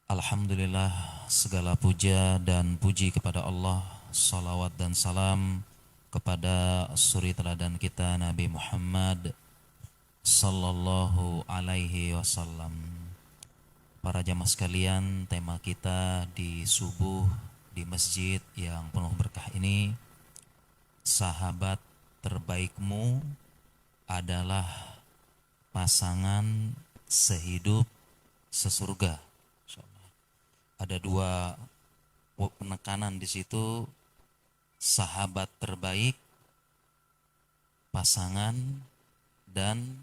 Alhamdulillah, segala puja dan puji kepada Allah. Salawat dan salam kepada suri teladan kita Nabi Muhammad Sallallahu alaihi wasallam. Para jamaah sekalian, tema kita di subuh di masjid yang penuh berkah ini, sahabat terbaikmu adalah pasangan sehidup sesurga. Ada dua penekanan di situ, sahabat terbaik, pasangan, dan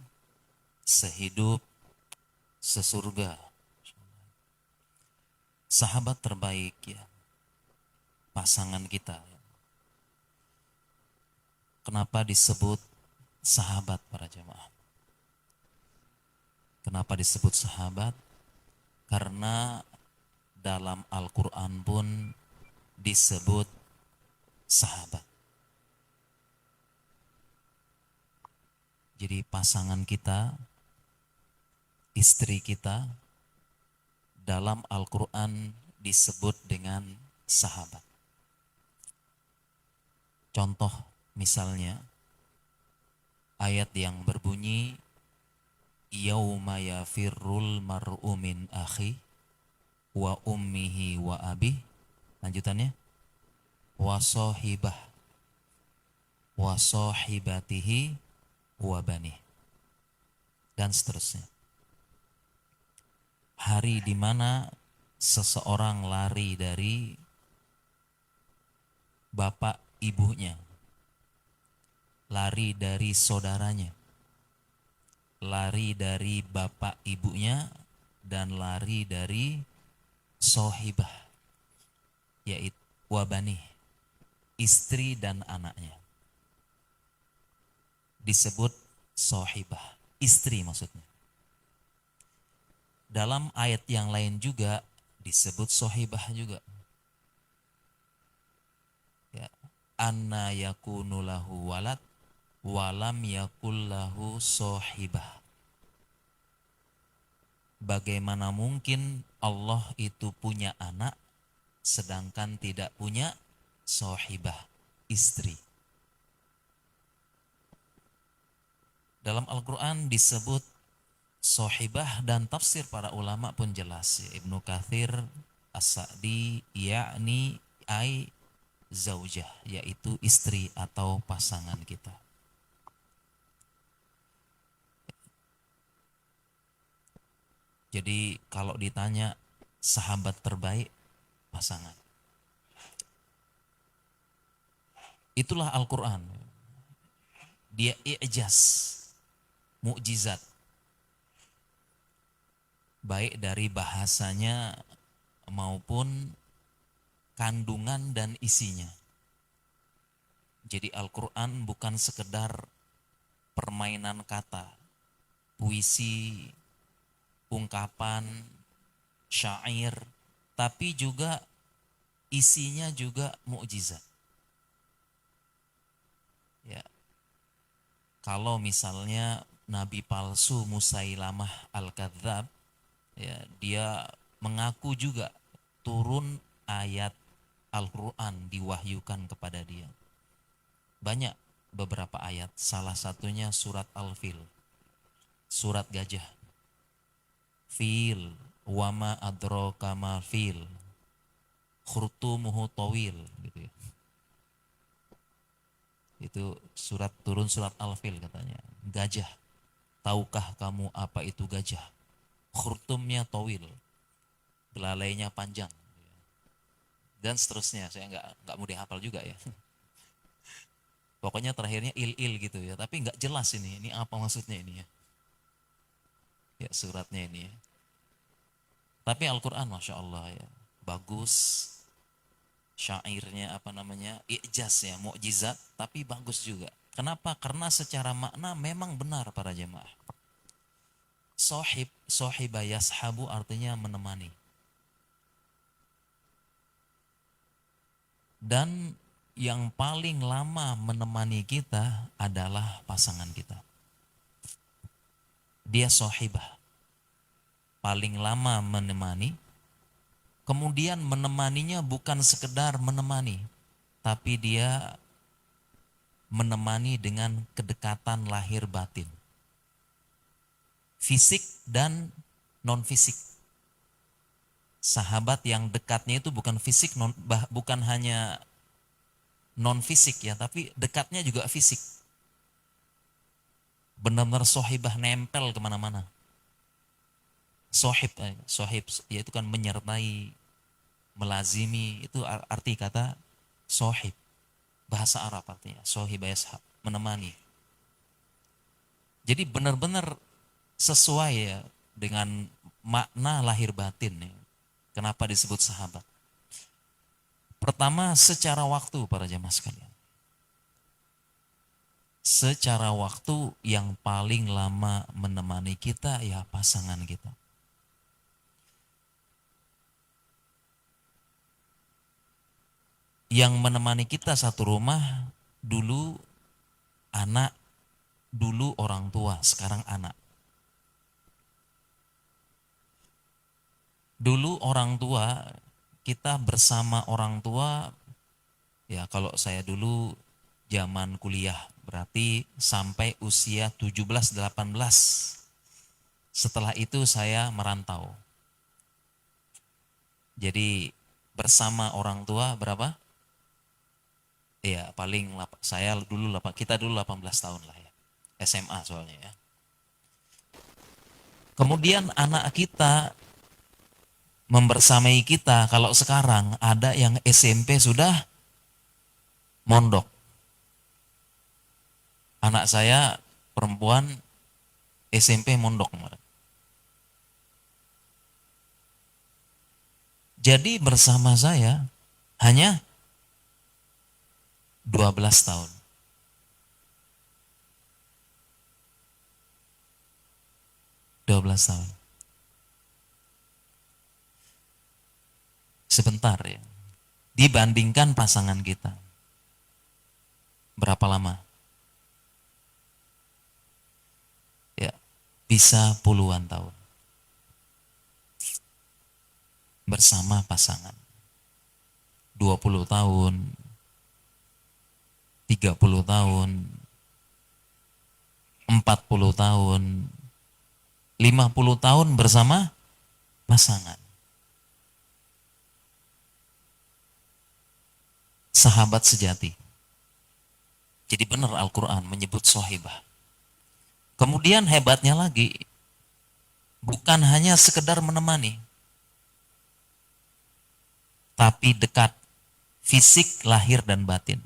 sehidup sesurga. Sahabat terbaik ya, pasangan kita. Kenapa disebut sahabat para jamaah? Kenapa disebut sahabat? Karena dalam Al-Quran pun disebut sahabat. Jadi pasangan kita, istri kita, dalam Al-Quran disebut dengan sahabat. Contoh misalnya ayat yang berbunyi yauma yafirrul mar'u min akhi wa ummihi wa abih. Lanjutannya wa sahibah wa sahibatihi wa banih, dan seterusnya. Hari di mana seseorang lari dari bapak ibunya, lari dari saudaranya, lari dari bapak ibunya, dan lari dari sohibah, yaitu wabani, istri dan anaknya. Disebut sohibah, istri maksudnya. Dalam ayat yang lain juga disebut sohibah juga. Ya. Anna yakunu lahu walad walam yakul lahu sohibah. Bagaimana mungkin Allah itu punya anak sedangkan tidak punya sohibah, istri. Dalam Al-Quran disebut sohibah dan tafsir para ulama pun jelas. Ibnu Katsir, As-Sa'di, yakni ai zaujah, yaitu istri atau pasangan kita. Jadi kalau ditanya sahabat terbaik, pasangan. Itulah Al-Quran. Dia i'jaz, mukjizat. Baik dari bahasanya maupun kandungan dan isinya. Jadi Al-Quran bukan sekedar permainan kata, puisi, ungkapan, syair, tapi juga isinya juga mukjizat. Ya. Kalau misalnya nabi palsu Musailamah Al-Kadzab, ya, dia mengaku juga turun ayat Al-Quran diwahyukan kepada dia. Banyak beberapa ayat, salah satunya surat Al-Fil, surat gajah. Fil, wama adraka ma fil, khurtumuhu tawil, gitu ya. Itu turun surat Al-Fil katanya. Gajah, tahukah kamu apa itu gajah? Khurtumnya tawil, belalainya panjang, dan seterusnya. Saya nggak mudah hafal juga ya. Pokoknya terakhirnya il gitu ya, tapi nggak jelas ini apa maksudnya ini ya. Ya suratnya ini ya. Tapi Al-Quran Masya Allah ya, bagus, syairnya i'jaz ya, mukjizat, tapi bagus juga. Kenapa? Karena secara makna memang benar para jemaah. Sohiba yashabu artinya menemani. Dan yang paling lama menemani kita adalah pasangan kita. Dia sohibah, paling lama menemani, Kemudian menemaninya bukan sekedar menemani, tapi dia menemani dengan kedekatan lahir batin, fisik dan non fisik. Sahabat yang dekatnya itu bukan fisik, bukan hanya non fisik ya, tapi dekatnya juga fisik. Benar-benar sohibah, nempel kemana-mana. Sohib yaitu kan menyertai, melazimi, itu arti kata sohib. Bahasa Arab artinya sohib yashab, menemani. Jadi benar-benar sesuai ya dengan makna lahir batin ya. Kenapa disebut sahabat? Pertama, secara waktu para jamaah sekalian. Secara waktu yang paling lama menemani kita ya pasangan kita. Yang menemani kita satu rumah, dulu anak, dulu orang tua, sekarang anak. Dulu orang tua, kita bersama orang tua, ya kalau saya dulu zaman kuliah, berarti sampai usia 17-18. Setelah itu saya merantau. Jadi bersama orang tua berapa? Ya paling saya dulu kita dulu 18 tahun lah ya. SMA soalnya ya. Kemudian anak kita membersamai kita, kalau sekarang ada yang SMP sudah mondok. Anak saya perempuan SMP mondok kemarin. Jadi bersama saya hanya 12 tahun. Tahun. Sebentar ya. Dibandingkan pasangan kita. Berapa lama? Ya, bisa puluhan tahun. Bersama pasangan. 20 tahun, 30 tahun, 40 tahun, 50 tahun bersama pasangan. Sahabat sejati. Jadi benar Al-Quran menyebut sohibah. Kemudian hebatnya lagi, bukan hanya sekedar menemani, tapi dekat, fisik, lahir, dan batin.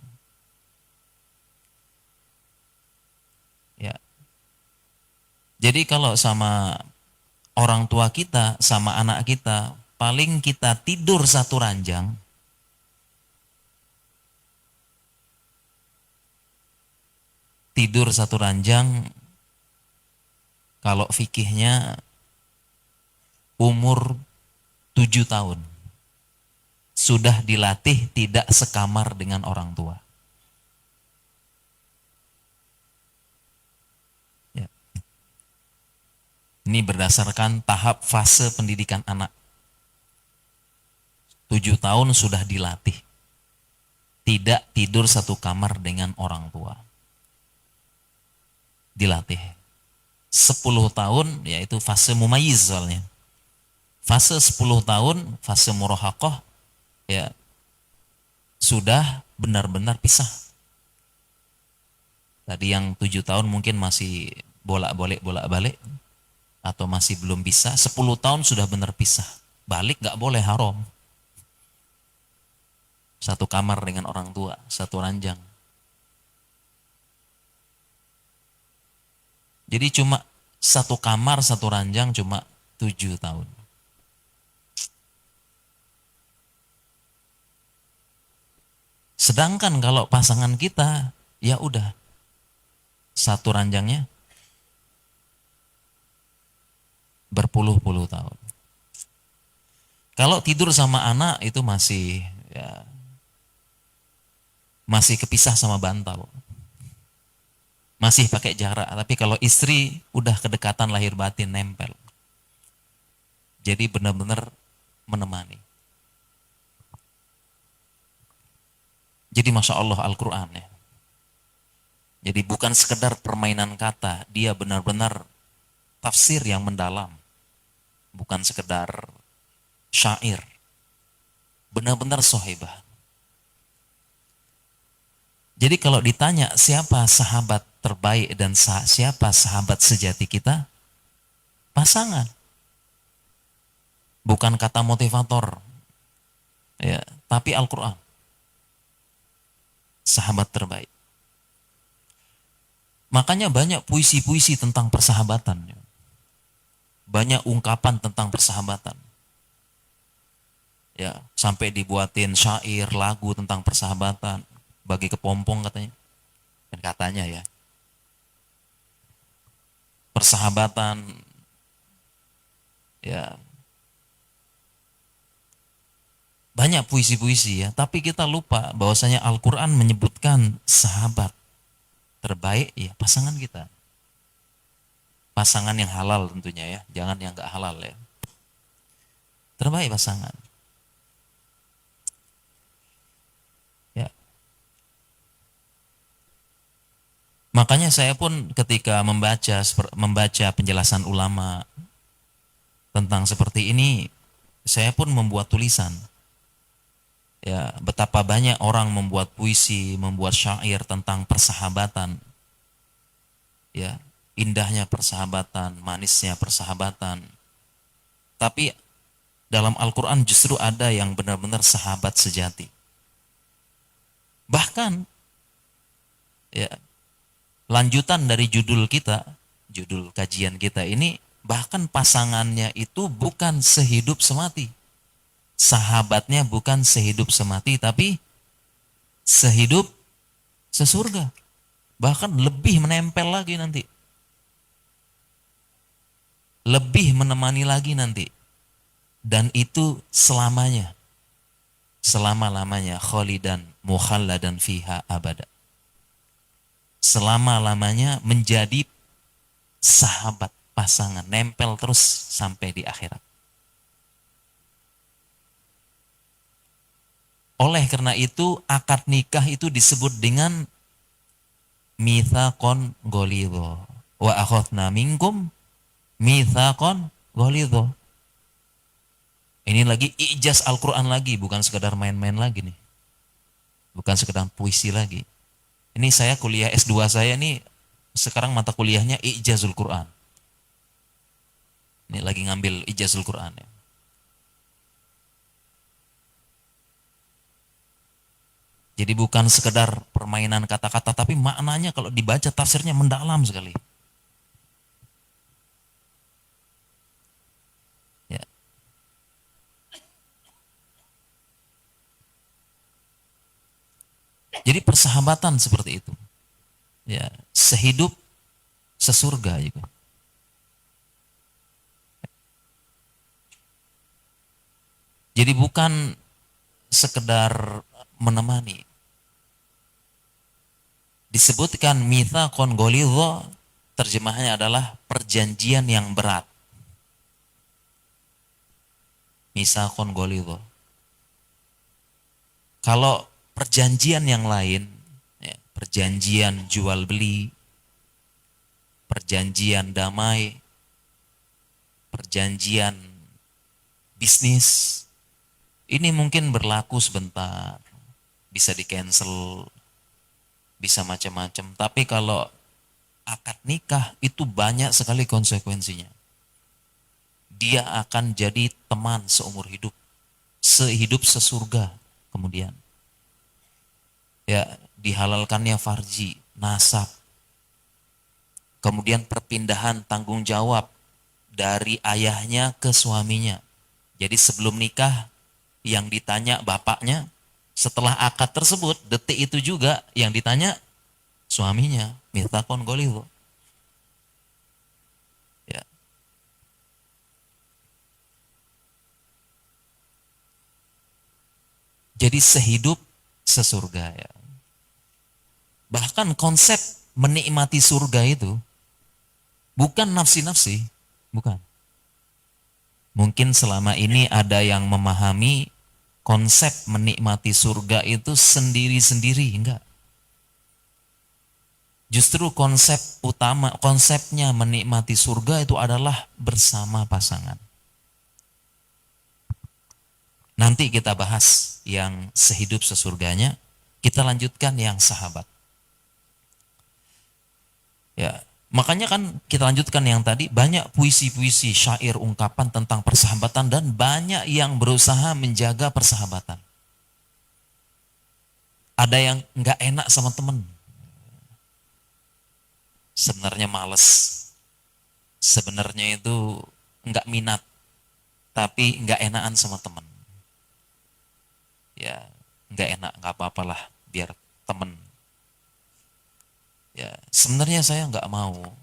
Ya. Jadi kalau sama orang tua kita, sama anak kita, paling kita tidur satu ranjang, kalau fikihnya umur 7 tahun. Sudah dilatih tidak sekamar dengan orang tua. Ya. Ini berdasarkan tahap fase pendidikan anak. 7 tahun sudah dilatih. Tidak tidur satu kamar dengan orang tua. Dilatih. 10 tahun yaitu fase mumayyiz soalnya. Fase 10 tahun, fase murahaqah ya sudah benar-benar pisah. Tadi yang 7 tahun mungkin masih bolak-balik atau masih belum bisa, 10 tahun sudah benar pisah. Balik gak boleh, haram. Satu kamar dengan orang tua, satu ranjang. Jadi cuma satu kamar, satu ranjang cuma 7 tahun. Sedangkan kalau pasangan kita, ya udah satu ranjangnya berpuluh-puluh tahun. Kalau tidur sama anak itu masih kepisah sama bantal. Masih pakai jarak, tapi kalau istri udah kedekatan lahir batin, nempel. Jadi benar-benar menemani. Jadi Masya Allah Al-Quran ya. Jadi bukan sekedar permainan kata, dia benar-benar tafsir yang mendalam. Bukan sekedar syair. Benar-benar sohibah. Jadi kalau ditanya siapa sahabat terbaik dan siapa sahabat sejati kita, pasangan. Bukan kata motivator, ya, tapi Al-Quran. Sahabat terbaik. Makanya banyak puisi-puisi tentang persahabatan. Banyak ungkapan tentang persahabatan. Ya, sampai dibuatin syair, lagu tentang persahabatan. Bagi kepompong katanya. Dan katanya ya. Persahabatan, ya, banyak puisi-puisi ya. Tapi kita lupa bahwasanya Al-Quran menyebutkan sahabat terbaik ya pasangan kita. Pasangan yang halal tentunya ya, jangan yang gak halal ya. Terbaik pasangan. Ya. Makanya saya pun ketika membaca penjelasan ulama tentang seperti ini, saya pun membuat tulisan. Ya, betapa banyak orang membuat puisi, membuat syair tentang persahabatan. Ya, indahnya persahabatan, manisnya persahabatan. Tapi dalam Al-Quran justru ada yang benar-benar sahabat sejati. Bahkan, ya, lanjutan dari judul kita, judul kajian kita ini, bahkan pasangannya itu bukan sehidup semati. Sahabatnya bukan sehidup semati, tapi sehidup sesurga. Bahkan lebih menempel lagi nanti. Lebih menemani lagi nanti. Dan itu selamanya. Selama-lamanya khalidan mukhalladan fiha abada. Selama-lamanya menjadi sahabat pasangan, nempel terus sampai di akhirat. Oleh karena itu akad nikah itu disebut dengan mitsaqon ghalidho wa akhadna minkum mitsaqon ghalidho. Ini lagi ijaz Al-Quran lagi, bukan sekedar main-main lagi nih. Bukan sekedar puisi lagi. Ini saya kuliah S2 saya nih, sekarang mata kuliahnya ijazul Quran. Ini lagi ngambil ijazul Quran ya. Jadi bukan sekedar permainan kata-kata, tapi maknanya kalau dibaca tafsirnya mendalam sekali. Ya. Jadi persahabatan seperti itu. Ya, sehidup sesurga juga. Jadi bukan sekedar menemani. Disebutkan mitsaqon ghalidho, terjemahannya adalah perjanjian yang berat. Mitsaqon ghalidho. Kalau perjanjian yang lain, ya, perjanjian jual beli, perjanjian damai, perjanjian bisnis, ini mungkin berlaku sebentar, bisa di-cancel, bisa macam-macam. Tapi kalau akad nikah itu banyak sekali konsekuensinya. Dia akan jadi teman seumur hidup, sehidup sesurga kemudian. Ya, dihalalkannya farji, nasab. Kemudian perpindahan tanggung jawab dari ayahnya ke suaminya. Jadi sebelum nikah yang ditanya bapaknya, setelah akad tersebut, detik itu juga yang ditanya suaminya, mitsaqon ghalidho. Ya. Jadi sehidup sesurga ya. Bahkan konsep menikmati surga itu bukan nafsi-nafsi, bukan. Mungkin selama ini ada yang memahami konsep menikmati surga itu sendiri-sendiri, enggak. Justru konsepnya menikmati surga itu adalah bersama pasangan. Nanti kita bahas yang sehidup sesurganya, kita lanjutkan yang sahabat. Ya, makanya kan kita lanjutkan yang tadi, banyak puisi-puisi, syair, ungkapan tentang persahabatan dan banyak yang berusaha menjaga persahabatan. Ada yang nggak enak sama temen, sebenarnya males, sebenarnya itu nggak minat, tapi nggak enakan sama temen. Ya, nggak enak, nggak apa-apalah, biar temen. Ya, sebenarnya saya nggak mau,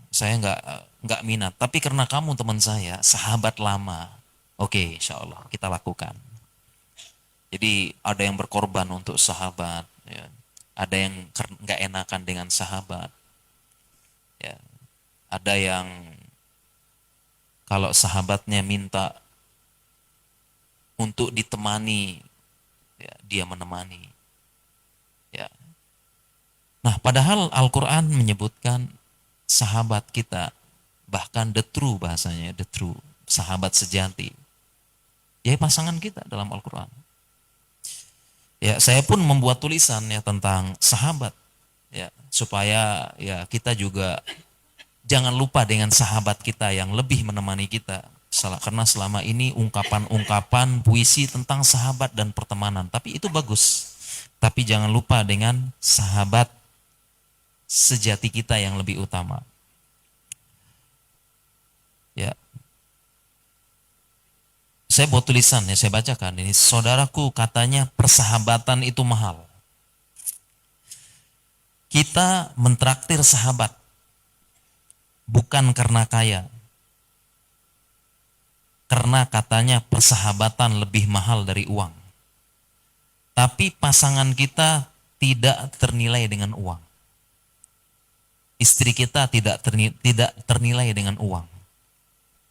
saya nggak minat, tapi karena kamu teman saya, sahabat lama, oke, insya Allah kita lakukan. Jadi ada yang berkorban untuk sahabat, ya. Ada yang nggak enakan dengan sahabat, ya. Ada yang kalau sahabatnya minta untuk ditemani, ya, dia menemani. Ya. Nah, padahal Al-Quran menyebutkan sahabat kita, bahkan the true bahasanya, the true, sahabat sejati, ya pasangan kita dalam Al-Quran. Ya, saya pun membuat tulisan ya tentang sahabat, ya, supaya ya kita juga jangan lupa dengan sahabat kita yang lebih menemani kita. Karena selama ini ungkapan-ungkapan puisi tentang sahabat dan pertemanan, tapi itu bagus. Tapi jangan lupa dengan sahabat sejati kita yang lebih utama. Ya. Saya buat tulisan ya, saya bacakan ini. Saudaraku, katanya persahabatan itu mahal. Kita mentraktir sahabat bukan karena kaya. Karena katanya persahabatan lebih mahal dari uang. Tapi pasangan kita tidak ternilai dengan uang. Istri kita tidak ternilai dengan uang.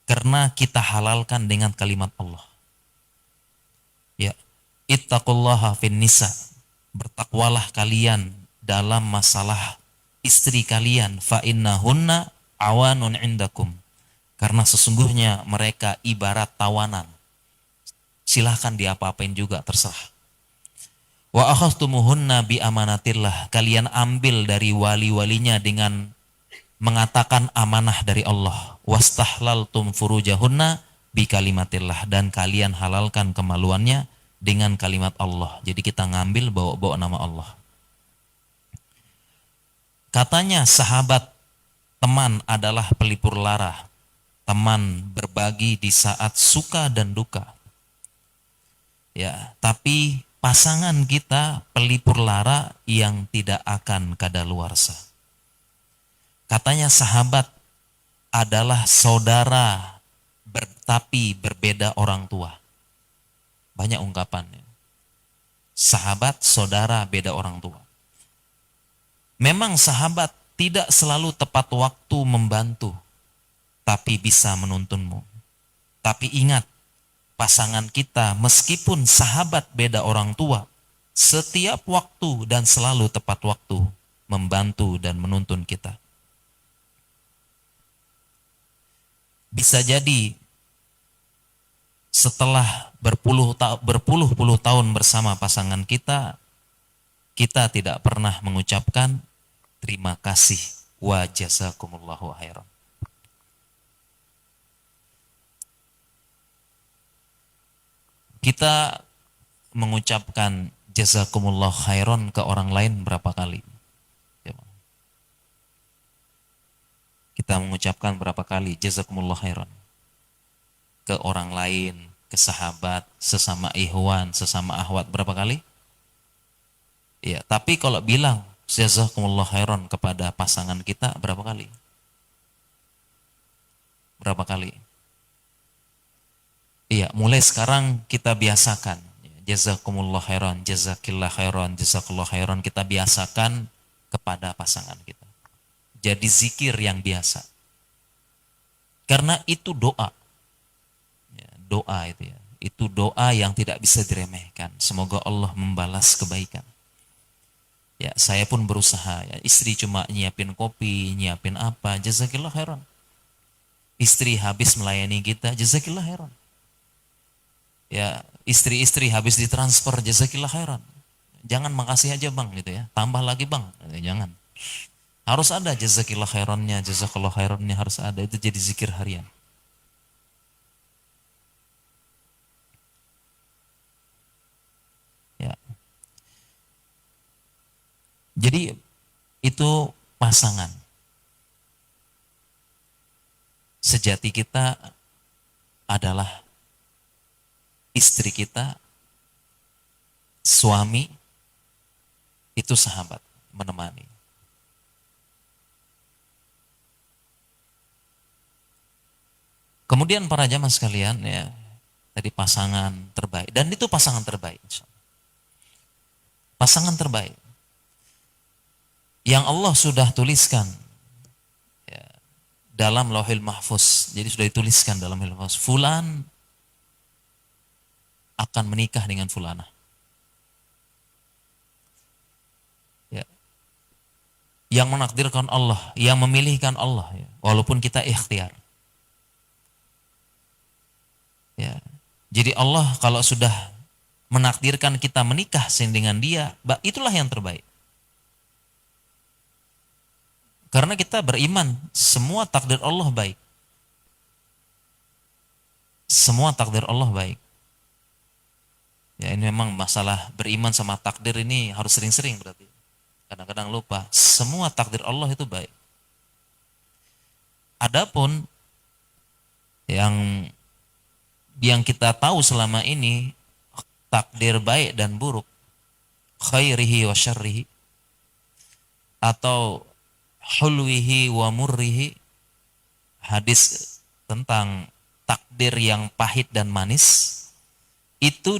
Karena kita halalkan dengan kalimat Allah. Ya, ittaqullaha fin nisa. Bertakwalah kalian dalam masalah istri kalian, fa innahunna awanun indakum. Karena sesungguhnya mereka ibarat tawanan. Silahkan diapa-apain juga, terserah. Wa akhastumuhunna bi amanatillah. Kalian ambil dari wali-walinya dengan mengatakan amanah dari Allah. Wastahlaltum furujahunna bi kalimatillah, dan kalian halalkan kemaluannya dengan kalimat Allah. Jadi kita ngambil bawa-bawa nama Allah. Katanya sahabat, teman adalah pelipur lara. Teman berbagi di saat suka dan duka. Ya, tapi pasangan kita pelipur lara yang tidak akan kadaluarsa. Katanya sahabat adalah saudara tapi berbeda orang tua. Banyak ungkapannya. Sahabat, saudara, beda orang tua. Memang sahabat tidak selalu tepat waktu membantu, tapi bisa menuntunmu. Tapi ingat, pasangan kita meskipun sahabat beda orang tua, setiap waktu dan selalu tepat waktu membantu dan menuntun kita. Bisa jadi setelah berpuluh-puluh tahun bersama pasangan kita, kita tidak pernah mengucapkan terima kasih wa jazakumullahu khairan. Kita mengucapkan jazakumullahu khairan ke orang lain berapa kali? Kita mengucapkan berapa kali jazakumullah khairan ke orang lain, ke sahabat, sesama ikhwan, sesama akhwat, berapa kali? Ya, tapi kalau bilang jazakumullah khairan kepada pasangan kita berapa kali? Berapa kali? Iya, mulai sekarang kita biasakan jazakumullah khairan, jazakillah khairan, jazakallah khairan, kita biasakan kepada pasangan kita. Jadi zikir yang biasa. Karena itu doa. Ya, doa itu ya. Itu doa yang tidak bisa diremehkan. Semoga Allah membalas kebaikan. Ya, saya pun berusaha. Ya, istri cuma nyiapin kopi, nyiapin apa, jazakillah khairan. Istri habis melayani kita, jazakillah khairan. Ya, istri-istri habis ditransfer, jazakillah khairan. Jangan makasih aja bang gitu ya, tambah lagi bang, jangan. Harus ada jazakillah khairannya, jazakallah khairannya harus ada, itu jadi zikir harian. Ya. Jadi itu pasangan. Sejati kita adalah istri kita, suami, itu sahabat, menemani. Kemudian para jamaah sekalian ya, tadi pasangan terbaik. Dan itu pasangan terbaik. Pasangan terbaik. Yang Allah sudah tuliskan ya, dalam Lauhil Mahfuz. Jadi sudah dituliskan dalam Lauhil Mahfuz. Fulan akan menikah dengan fulanah. Ya. Yang menakdirkan Allah, yang memilihkan Allah. Ya. Walaupun kita ikhtiar. Ya. Jadi Allah kalau sudah menakdirkan kita menikah dengan dia, itulah yang terbaik. Karena kita beriman, semua takdir Allah baik. Semua takdir Allah baik. Ya ini memang masalah beriman sama takdir ini harus sering-sering berarti. Kadang-kadang lupa, semua takdir Allah itu baik. Adapun yang kita tahu selama ini takdir baik dan buruk, khairihi wa syarrihi, atau hulwihi wa murrihi, hadis tentang takdir yang pahit dan manis, itu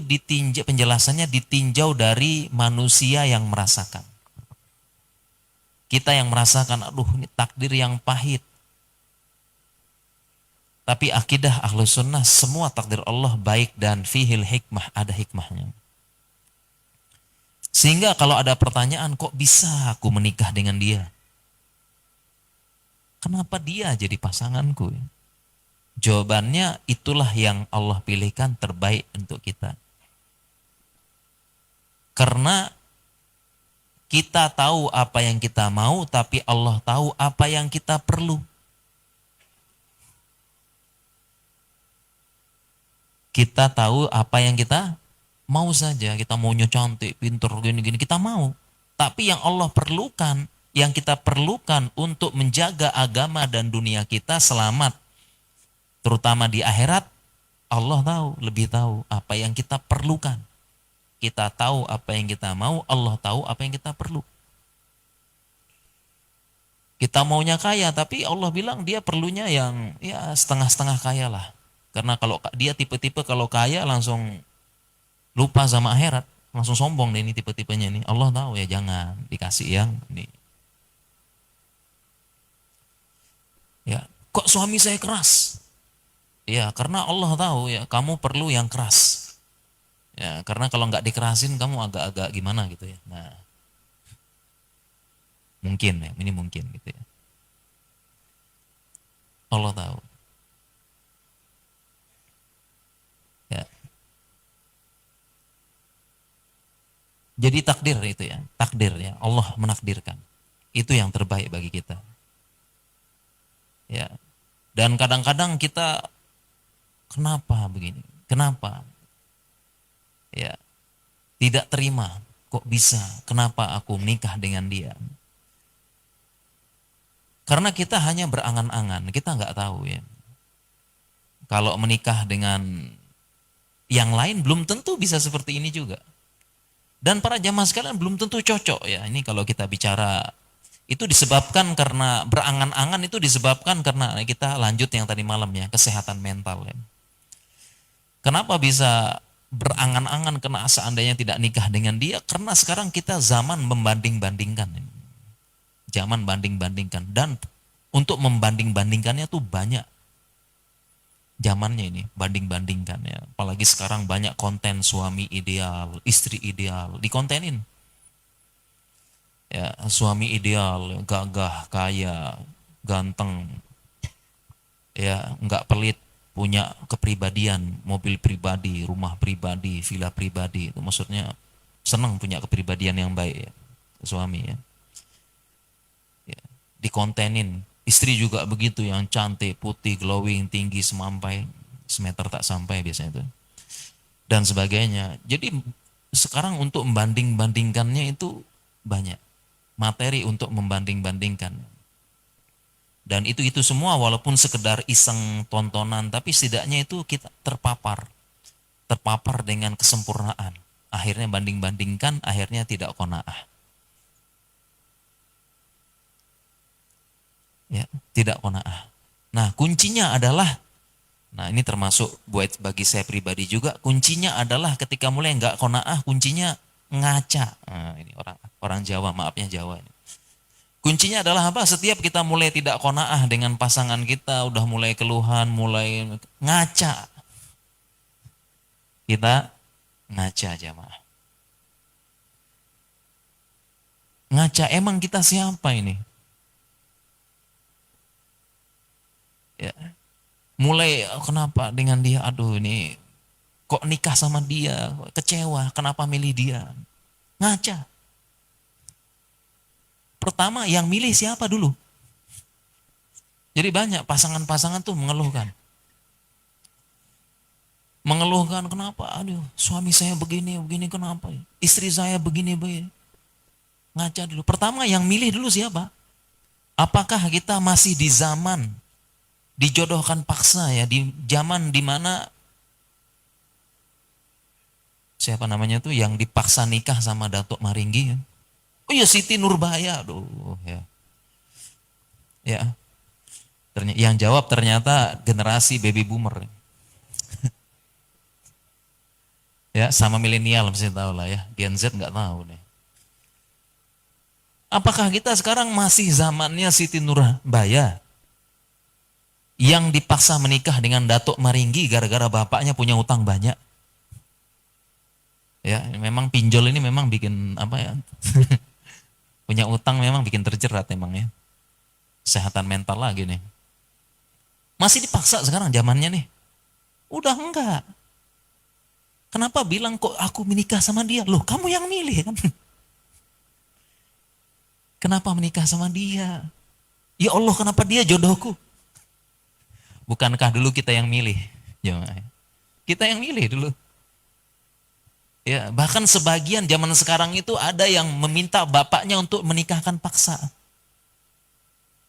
penjelasannya ditinjau dari manusia yang merasakan. Kita yang merasakan, aduh ini takdir yang pahit. Tapi akidah Ahlus Sunnah, semua takdir Allah baik dan fihil hikmah, ada hikmahnya. Sehingga kalau ada pertanyaan, kok bisa aku menikah dengan dia? Kenapa dia jadi pasanganku? Jawabannya itulah yang Allah pilihkan terbaik untuk kita. Karena kita tahu apa yang kita mau, tapi Allah tahu apa yang kita perlu. Kita tahu apa yang kita mau saja. Kita maunya cantik, pintar, gini-gini, kita mau. Tapi yang Allah perlukan, yang kita perlukan untuk menjaga agama dan dunia kita selamat, terutama di akhirat, Allah tahu, lebih tahu apa yang kita perlukan. Kita tahu apa yang kita mau, Allah tahu apa yang kita perlu. Kita maunya kaya, tapi Allah bilang dia perlunya yang ya setengah-setengah kaya lah. Karena kalau dia tipe-tipe kalau kaya langsung lupa sama akhirat, langsung sombong deh ini tipe-tipenya nih. Allah tahu ya jangan dikasih yang ini. Ya, kok suami saya keras? Ya, karena Allah tahu ya kamu perlu yang keras. Ya, karena kalau nggak dikerasin kamu agak-agak gimana gitu ya. Nah, mungkin ya, ini mungkin gitu ya. Allah tahu. Ya. Jadi takdir itu ya, takdir ya, Allah menakdirkan. Itu yang terbaik bagi kita. Ya. Dan kadang-kadang kita kenapa begini? Kenapa? Ya. Tidak terima, kok bisa? Kenapa aku menikah dengan dia? Karena kita hanya berangan-angan, kita nggak tahu ya. Kalau menikah dengan yang lain belum tentu bisa seperti ini juga. Dan para jamaah sekalian belum tentu cocok ya. Ini kalau kita bicara itu disebabkan karena berangan-angan, itu disebabkan karena kita lanjut yang tadi malam ya, kesehatan mental ya. Kenapa bisa berangan-angan karena seandainya tidak nikah dengan dia? Karena sekarang kita zaman membanding-bandingkan. Zaman banding-bandingkan, dan untuk membanding-bandingkannya tuh banyak. zamannya ini, banding-bandingkan ya. Apalagi sekarang banyak konten suami ideal, istri ideal, dikontenin. Ya, suami ideal, gagah, kaya, ganteng, ya, nggak pelit, punya kepribadian, mobil pribadi, rumah pribadi, villa pribadi. Itu maksudnya senang punya kepribadian yang baik ya, suami ya. Ya, dikontenin. Istri juga begitu, yang cantik, putih, glowing, tinggi, semampai, semeter tak sampai biasanya itu. Dan sebagainya. Jadi sekarang untuk membanding-bandingkannya itu banyak materi untuk membanding-bandingkan. Dan itu semua walaupun sekedar iseng tontonan, tapi setidaknya itu kita terpapar dengan kesempurnaan. Akhirnya banding-bandingkan, akhirnya tidak qanaah. Ya, tidak qanaah. Nah, kuncinya adalah, nah ini termasuk buat bagi saya pribadi juga, kuncinya adalah ketika mulai nggak qanaah, kuncinya ngaca. Nah, ini orang orang Jawa, maafnya Jawa ini. Kuncinya adalah apa? Setiap kita mulai tidak qanaah dengan pasangan kita, udah mulai keluhan, mulai ngaca. Kita ngaca jamaah. Ngaca, emang kita siapa ini? Ya, mulai kenapa dengan dia? Aduh ini kok nikah sama dia? Kecewa, kenapa milih dia? Ngaca. Pertama yang milih siapa dulu? Jadi banyak pasangan-pasangan tuh mengeluhkan. Mengeluhkan kenapa? Aduh, suami saya begini, begini kenapa? Istri saya begini, begini. Ngaca dulu. Pertama yang milih dulu siapa? Apakah kita masih di zaman dijodohkan paksa ya, di zaman dimana siapa namanya tuh yang dipaksa nikah sama Datuk Maringgi ya? Oh ya Siti Nurbaya, aduh ya. Ya, yang jawab ternyata generasi baby boomer. Ya, sama milenial mesti tahu lah ya. Gen Z nggak tahu nih. Apakah kita sekarang masih zamannya Siti Nurbaya yang dipaksa menikah dengan Datuk Maringgi gara-gara bapaknya punya utang banyak? Ya, memang pinjol ini memang bikin apa ya? Punya utang memang bikin terjerat emang ya. Kesehatan mental lagi nih. Masih dipaksa sekarang zamannya nih. Udah enggak. Kenapa bilang kok aku menikah sama dia? Loh, kamu yang milih kan? Kenapa menikah sama dia? Ya Allah, kenapa dia jodohku? Bukankah dulu kita yang milih? Kita yang milih dulu. Ya, bahkan sebagian zaman sekarang itu ada yang meminta bapaknya untuk menikahkan paksa.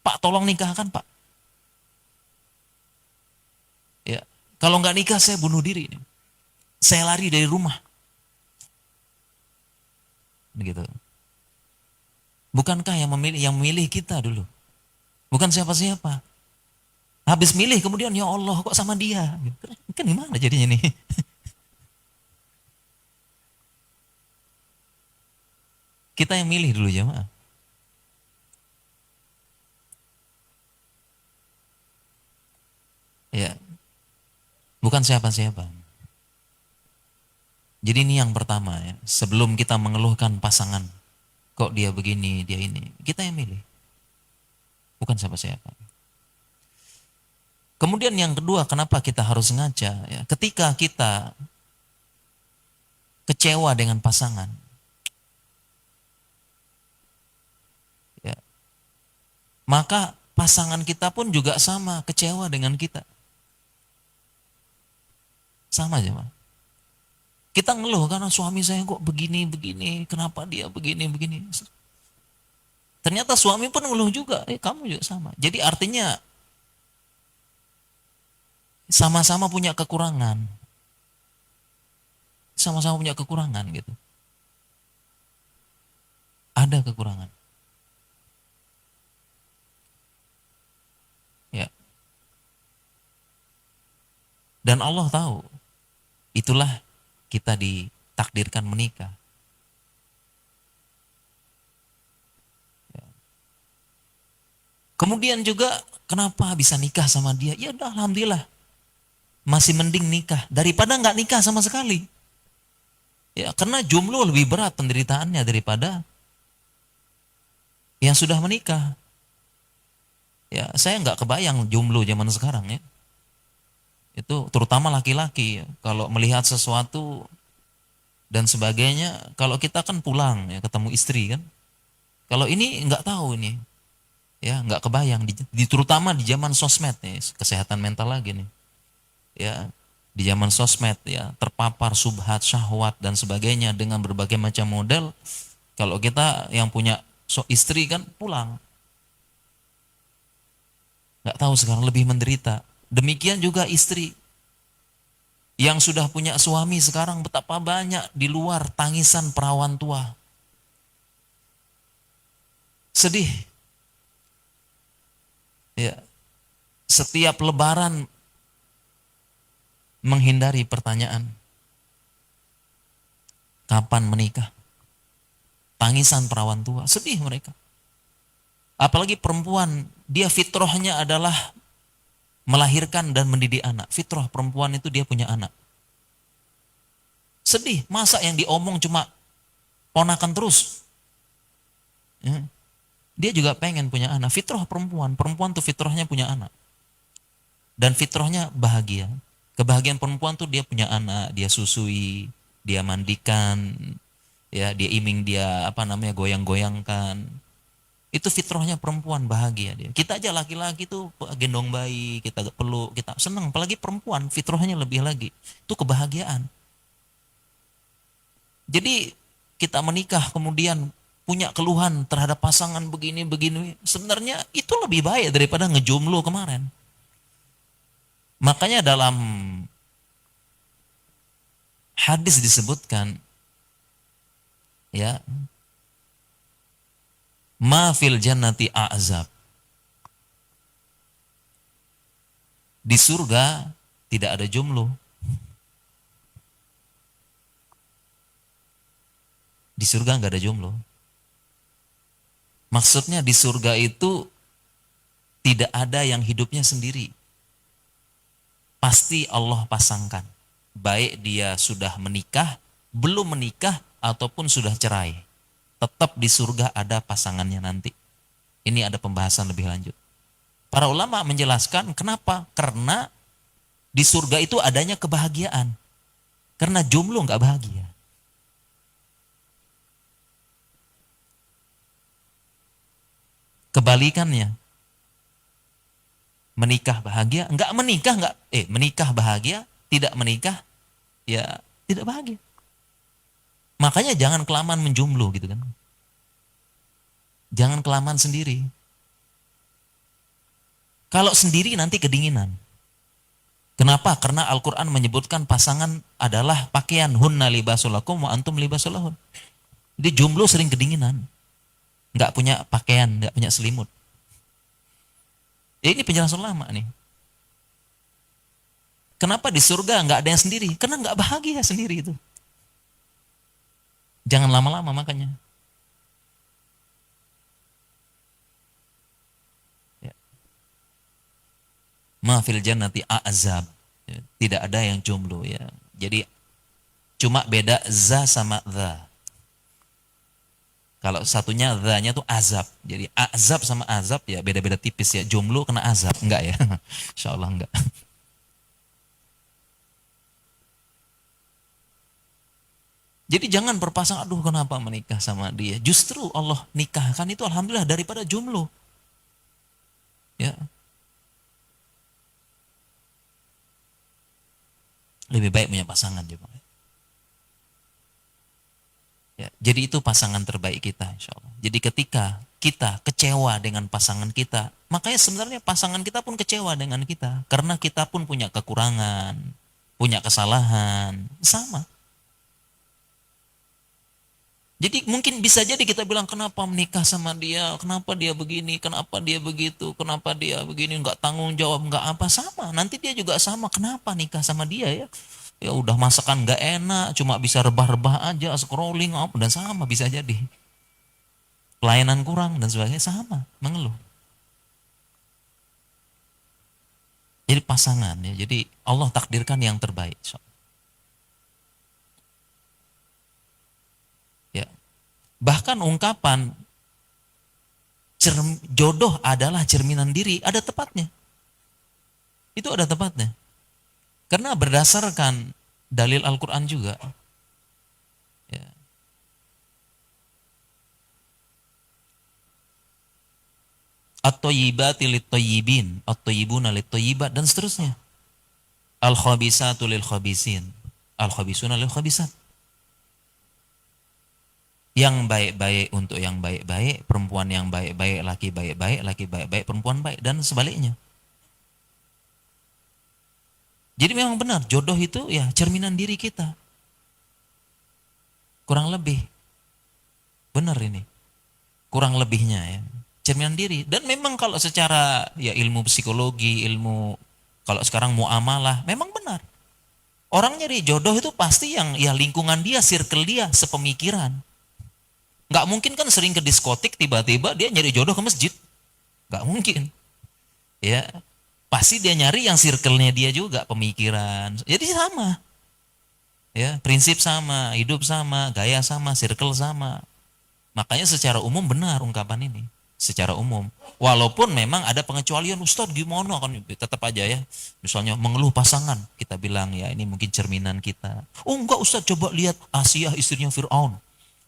Pak, tolong nikahkan, Pak. Ya, kalau nggak nikah saya bunuh diri. Saya lari dari rumah. Begitu. Bukankah yang memilih kita dulu? Bukan siapa-siapa. Habis milih kemudian ya Allah kok sama dia? Kan gimana jadinya nih? Kita yang milih dulu jemaah. Ya, bukan siapa-siapa. Jadi ini yang pertama ya, sebelum kita mengeluhkan pasangan, kok dia begini, dia ini, kita yang milih. Bukan siapa-siapa. Kemudian yang kedua, kenapa kita harus ngaca? Ya, ketika kita kecewa dengan pasangan, ya, maka pasangan kita pun juga sama, kecewa dengan kita. Sama aja, Mas. Kita ngeluh karena suami saya kok begini-begini, kenapa dia begini-begini. Ternyata suami pun ngeluh juga, kamu juga sama. Jadi artinya sama-sama punya kekurangan. Sama-sama punya kekurangan gitu. Ada kekurangan. Ya. Dan Allah tahu, itulah kita ditakdirkan menikah. Ya. Kemudian juga kenapa bisa nikah sama dia? Ya udah alhamdulillah. Masih mending nikah daripada nggak nikah sama sekali. Ya, karena jomblo lebih berat penderitaannya daripada yang sudah menikah. Ya, saya nggak kebayang jomblo zaman sekarang ya. Itu terutama laki-laki ya. Kalau melihat sesuatu dan sebagainya, kalau kita kan pulang ya ketemu istri kan. Kalau ini nggak tahu ini, ya nggak kebayang. Terutama di zaman sosmed nih, kesehatan mental lagi nih, ya di zaman sosmed ya terpapar subhat, syahwat dan sebagainya dengan berbagai macam model. Kalau kita yang punya istri kan pulang, nggak tahu sekarang lebih menderita. Demikian juga istri yang sudah punya suami sekarang betapa banyak di luar tangisan perawan tua. Sedih. Ya, setiap lebaran menghindari pertanyaan kapan menikah. Tangisan perawan tua, sedih mereka. Apalagi perempuan, dia fitrahnya adalah melahirkan dan mendidik anak. Fitrah perempuan itu dia punya anak. Sedih, masa yang diomong cuma ponakan terus. Ya. Dia juga pengen punya anak. Fitrah perempuan, perempuan tuh fitrahnya punya anak. Dan fitrahnya bahagia. Kebahagiaan perempuan tuh dia punya anak, dia susui, dia mandikan, ya dia iming, dia apa namanya goyang-goyangkan. Itu fitrahnya perempuan bahagia dia. Kita aja laki-laki tuh gendong bayi, kita peluk, kita senang. Apalagi perempuan fitrahnya lebih lagi. Itu kebahagiaan. Jadi kita menikah kemudian punya keluhan terhadap pasangan begini-begini. Sebenarnya itu lebih baik daripada ngejomblo kemarin. Makanya dalam hadis disebutkan ya, ma fil jannati a'zab. Di surga tidak ada jomblo. Di surga nggak ada jomblo. Maksudnya di surga itu tidak ada yang hidupnya sendiri. Pasti Allah pasangkan. Baik dia sudah menikah, belum menikah, ataupun sudah cerai. Tetap di surga ada pasangannya nanti. Ini ada pembahasan lebih lanjut. Para ulama menjelaskan kenapa? Karena di surga itu adanya kebahagiaan. Karena jomblo nggak bahagia. Kebalikannya, menikah bahagia, menikah bahagia, tidak menikah ya tidak bahagia. Makanya jangan kelamaan menjomblo gitu kan. Jangan kelamaan sendiri. Kalau sendiri nanti kedinginan. Kenapa? Karena Al-Quran menyebutkan pasangan adalah pakaian, hunna libasulakum wa antum libasulahun. Jadi jomblo sering kedinginan. Nggak punya pakaian, nggak punya selimut. Ya, ini penjelasan lama nih. Kenapa di surga nggak ada yang sendiri? Karena nggak bahagia sendiri itu. Jangan lama-lama makanya. Ya. Ma fil jannati a'zab. Ya, tidak ada yang jomblo ya. Jadi cuma beda za sama dha. Kalau satunya dha-nya tuh azab. Jadi azab sama azab ya beda-beda tipis ya. Jomblo kena azab. Enggak ya. Insya Allah enggak. Jadi jangan berpasang, aduh kenapa menikah sama dia. Justru Allah nikahkan itu alhamdulillah daripada jomblo. Ya. Lebih baik punya pasangan dia. Ya, jadi itu pasangan terbaik kita insya Allah. Jadi ketika kita kecewa dengan pasangan kita, makanya sebenarnya pasangan kita pun kecewa dengan kita. Karena kita pun punya kekurangan, punya kesalahan, sama. Jadi mungkin bisa jadi kita bilang kenapa menikah sama dia, kenapa dia begini, kenapa dia begitu, kenapa dia begini, nggak tanggung jawab, nggak apa, sama. Nanti dia juga sama, kenapa nikah sama dia ya? Ya udah masakan nggak enak, cuma bisa rebah-rebah aja, scrolling apa dan sama bisa jadi. Pelayanan kurang dan sebagainya sama, mengeluh. Jadi pasangan ya. Jadi Allah takdirkan yang terbaik. Ya. Bahkan ungkapan jodoh adalah cerminan diri, ada tepatnya. Itu ada tepatnya. Karena berdasarkan dalil Al-Quran juga. Ya. At-toyibati lit-toyibin, at-toyibuna lit-toyibat, dan seterusnya. Al-khabisatu lil-khabisin, al-khabisuna lil-khabisat. Yang baik-baik untuk yang baik-baik, perempuan yang baik-baik, laki baik-baik, perempuan baik, dan sebaliknya. Jadi memang benar, jodoh itu ya cerminan diri kita. Kurang lebih. Benar ini. Kurang lebihnya ya. Cerminan diri. Dan memang kalau secara ya ilmu psikologi, ilmu kalau sekarang muamalah, memang benar. Orang nyari jodoh itu pasti yang ya lingkungan dia, circle dia, sepemikiran. Nggak mungkin kan sering ke diskotik tiba-tiba dia nyari jodoh ke masjid. Nggak mungkin. Ya, pasti dia nyari yang circle-nya dia juga, pemikiran. Jadi sama. Ya, prinsip sama, hidup sama, gaya sama, circle sama. Makanya secara umum benar ungkapan ini. Secara umum. Walaupun memang ada pengecualian, Ustadz gimana kan tetap aja ya. Misalnya mengeluh pasangan, kita bilang ya ini mungkin cerminan kita. Oh enggak Ustadz, coba lihat Asia istrinya Fir'aun.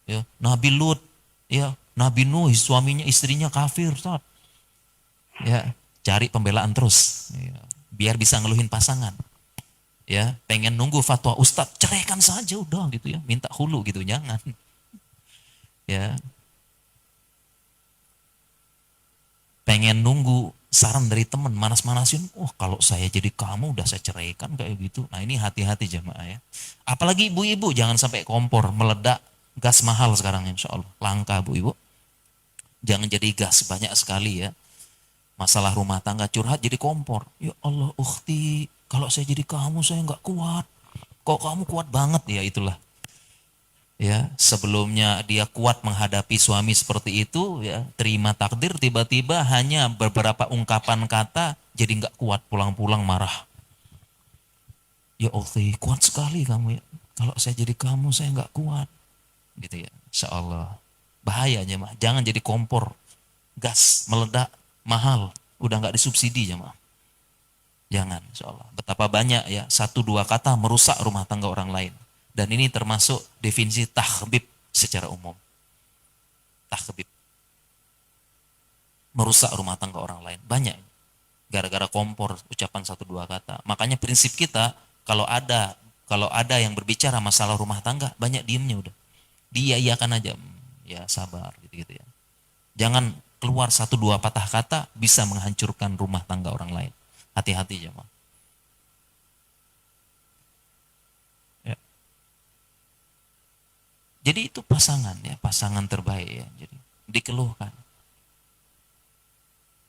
Ya, Nabi Lut, ya, Nabi Nuh suaminya istrinya kafir, Ustadz. Ya, cari pembelaan terus. Ya, biar bisa ngeluhin pasangan. Ya, pengen nunggu fatwa Ustadz, ceraikan saja udah gitu ya. Minta hulu gitu, jangan. Ya, pengen nunggu saran dari teman manas-manasin, oh kalau saya jadi kamu udah saya ceraikan kayak gitu. Nah ini hati-hati jemaah ya. Apalagi ibu-ibu jangan sampai kompor meledak, gas mahal sekarang insya Allah. Langka bu ibu. Jangan jadi gas banyak sekali ya. Masalah rumah tangga curhat jadi kompor. Ya Allah ukhti, kalau saya jadi kamu saya nggak kuat. Kok kamu kuat banget ya itulah. Ya, sebelumnya dia kuat menghadapi suami seperti itu, ya, terima takdir tiba-tiba hanya beberapa ungkapan kata jadi nggak kuat pulang-pulang marah. Ya Allah, kuat sekali kamu ya. Kalau saya jadi kamu saya nggak kuat, gitu ya. Insya Allah. Bahayanya mah, jangan jadi kompor, gas meledak mahal, udah nggak disubsidi ya mah. Jangan, insya Allah. Betapa banyak ya satu dua kata merusak rumah tangga orang lain. Dan ini termasuk definisi tahbib secara umum. Tahbib. Merusak rumah tangga orang lain. Banyak. Gara-gara kompor ucapan satu dua kata. Makanya prinsip kita kalau ada yang berbicara masalah rumah tangga, banyak diemnya udah. Dia iakan aja. Ya sabar gitu-gitu ya. Jangan keluar satu dua patah kata bisa menghancurkan rumah tangga orang lain. Hati-hati jemaah. Ya. Jadi itu pasangan ya, pasangan terbaik ya. Jadi dikeluhkan.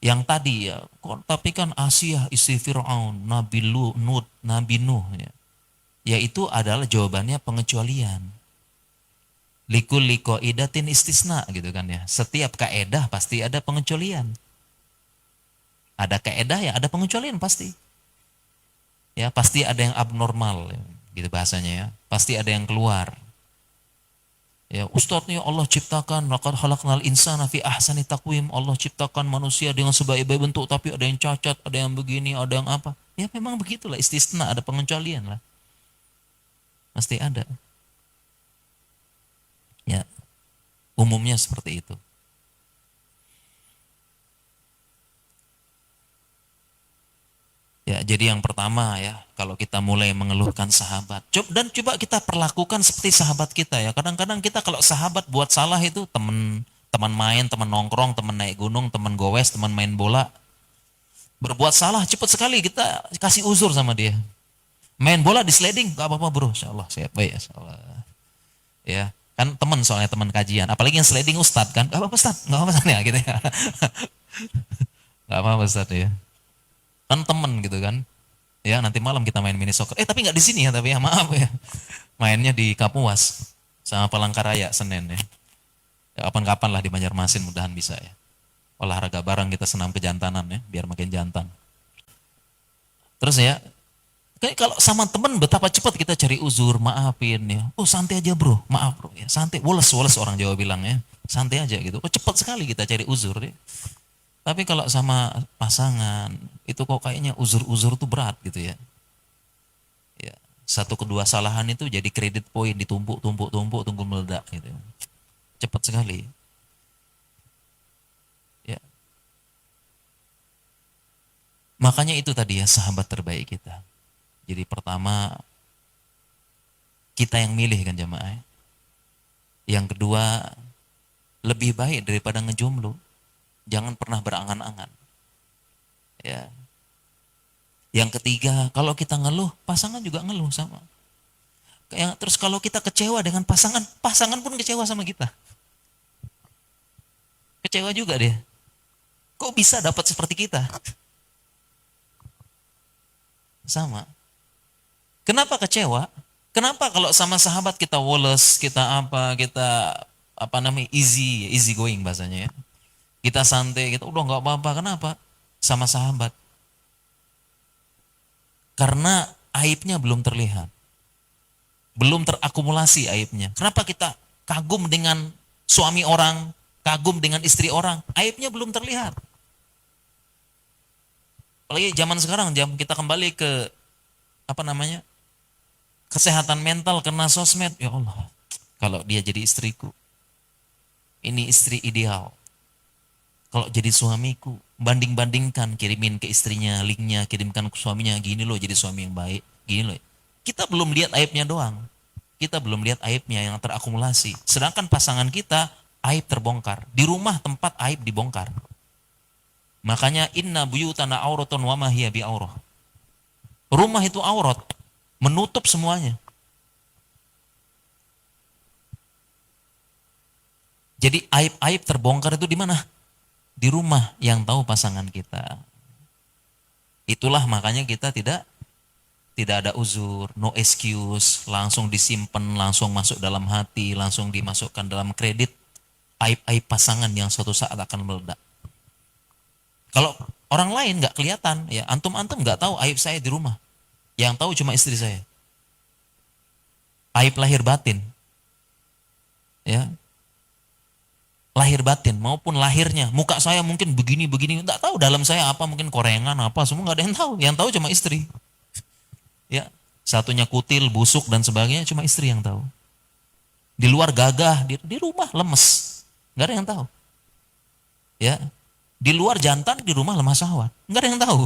Yang tadi ya, tapi kan Asia istri Fir'aun, Nabi Lut, Nabi Nuh ya. Yaitu adalah jawabannya pengecualian. Likul liko idatin istisna gitu kan ya. Setiap kaedah pasti ada pengecualian. Ada kaedah ya, ada pengecualian pasti. Ya, pasti ada yang abnormal ya, gitu bahasanya ya. Pasti ada yang keluar. Ya, Ustadznya Allah ciptakan laqad khalaqnal insana fi ahsani taqwim. Allah ciptakan manusia dengan sebaik-baik bentuk tapi ada yang cacat, ada yang begini, ada yang apa. Ya memang begitulah istisna, ada pengecualian lah. Pasti ada. Ya, umumnya seperti itu. Ya, jadi yang pertama ya, kalau kita mulai mengeluhkan sahabat, coba kita perlakukan seperti sahabat kita ya. Kadang-kadang kita kalau sahabat buat salah itu teman teman main, teman nongkrong, teman naik gunung, teman gowes, teman main bola, berbuat salah cepat sekali kita kasih uzur sama dia. Main bola di sliding, gak apa-apa bro, insya Allah siap baik, insya Allah. Ya, kan teman soalnya teman kajian, apalagi yang sliding ustad kan, gak apa-apa ustad, gak apa-apa ustad ya gitu ya. Gak apa-apa ustad ya. Kan temen gitu kan. Ya nanti malam kita main mini soccer. Tapi nggak di sini ya, tapi ya maaf ya. Mainnya di Kapuas sama Palangkaraya Senin ya. Ya kapan-kapan lah di Banjarmasin mudahan bisa ya. Olahraga bareng kita senam kejantanan ya, biar makin jantan. Terus ya, kayak kalau sama temen betapa cepat kita cari uzur, maafin ya. Oh santai aja bro, maaf bro ya. Santai, woles, woles orang Jawa bilang ya. Santai aja gitu. Oh cepat sekali kita cari uzur ya. Tapi kalau sama pasangan, itu kok kayaknya uzur-uzur tuh berat gitu ya. Ya, satu kedua salahan itu jadi kredit poin ditumpuk tumpuk tumpuk tunggu meledak gitu. Cepat sekali. Ya. Makanya itu tadi ya sahabat terbaik kita. Jadi pertama kita yang milih kan jamaah. Yang kedua lebih baik daripada ngejomblo. Jangan pernah berangan-angan. Ya. Yang ketiga, kalau kita ngeluh, pasangan juga ngeluh sama. Terus kalau kita kecewa dengan pasangan, pasangan pun kecewa sama kita. Kecewa juga dia. Kok bisa dapat seperti kita? Sama. Kenapa kecewa? Kenapa kalau sama sahabat kita woles, kita easy going bahasanya ya. Kita santai, kita udah nggak apa-apa. Kenapa? Sama sahabat. Karena aibnya belum terlihat. Belum terakumulasi aibnya. Kenapa kita kagum dengan suami orang, kagum dengan istri orang, aibnya belum terlihat. Apalagi zaman sekarang, kita kembali ke kesehatan mental kena sosmed. Ya Allah, kalau dia jadi istriku, ini istri ideal. Kalau jadi suamiku, banding-bandingkan, kirimin ke istrinya linknya, kirimkan ke suaminya, gini loh jadi suami yang baik, gini loh. Kita belum lihat aibnya doang. Kita belum lihat aibnya yang terakumulasi. Sedangkan pasangan kita, aib terbongkar. Di rumah tempat aib dibongkar. Makanya inna buyutana auratun wa ma hiya bi aurah. Rumah itu aurat, menutup semuanya. Jadi aib-aib terbongkar itu di mana? Di rumah yang tahu pasangan kita. Itulah makanya kita tidak ada uzur, no excuse, langsung disimpan, langsung masuk dalam hati, langsung dimasukkan dalam kredit aib-aib pasangan yang suatu saat akan meledak. Kalau orang lain nggak kelihatan, ya antum-antum nggak tahu aib saya di rumah. Yang tahu cuma istri saya. Aib lahir batin, ya lahir batin maupun lahirnya. Muka saya mungkin begini, nggak tahu dalam saya apa, mungkin korengan apa, semua nggak ada yang tahu. Yang tahu cuma istri. Ya, satunya kutil, busuk dan sebagainya cuma istri yang tahu. Di luar gagah, di rumah lemes, nggak ada yang tahu. Ya, di luar jantan, di rumah lemah syahwat, nggak ada yang tahu.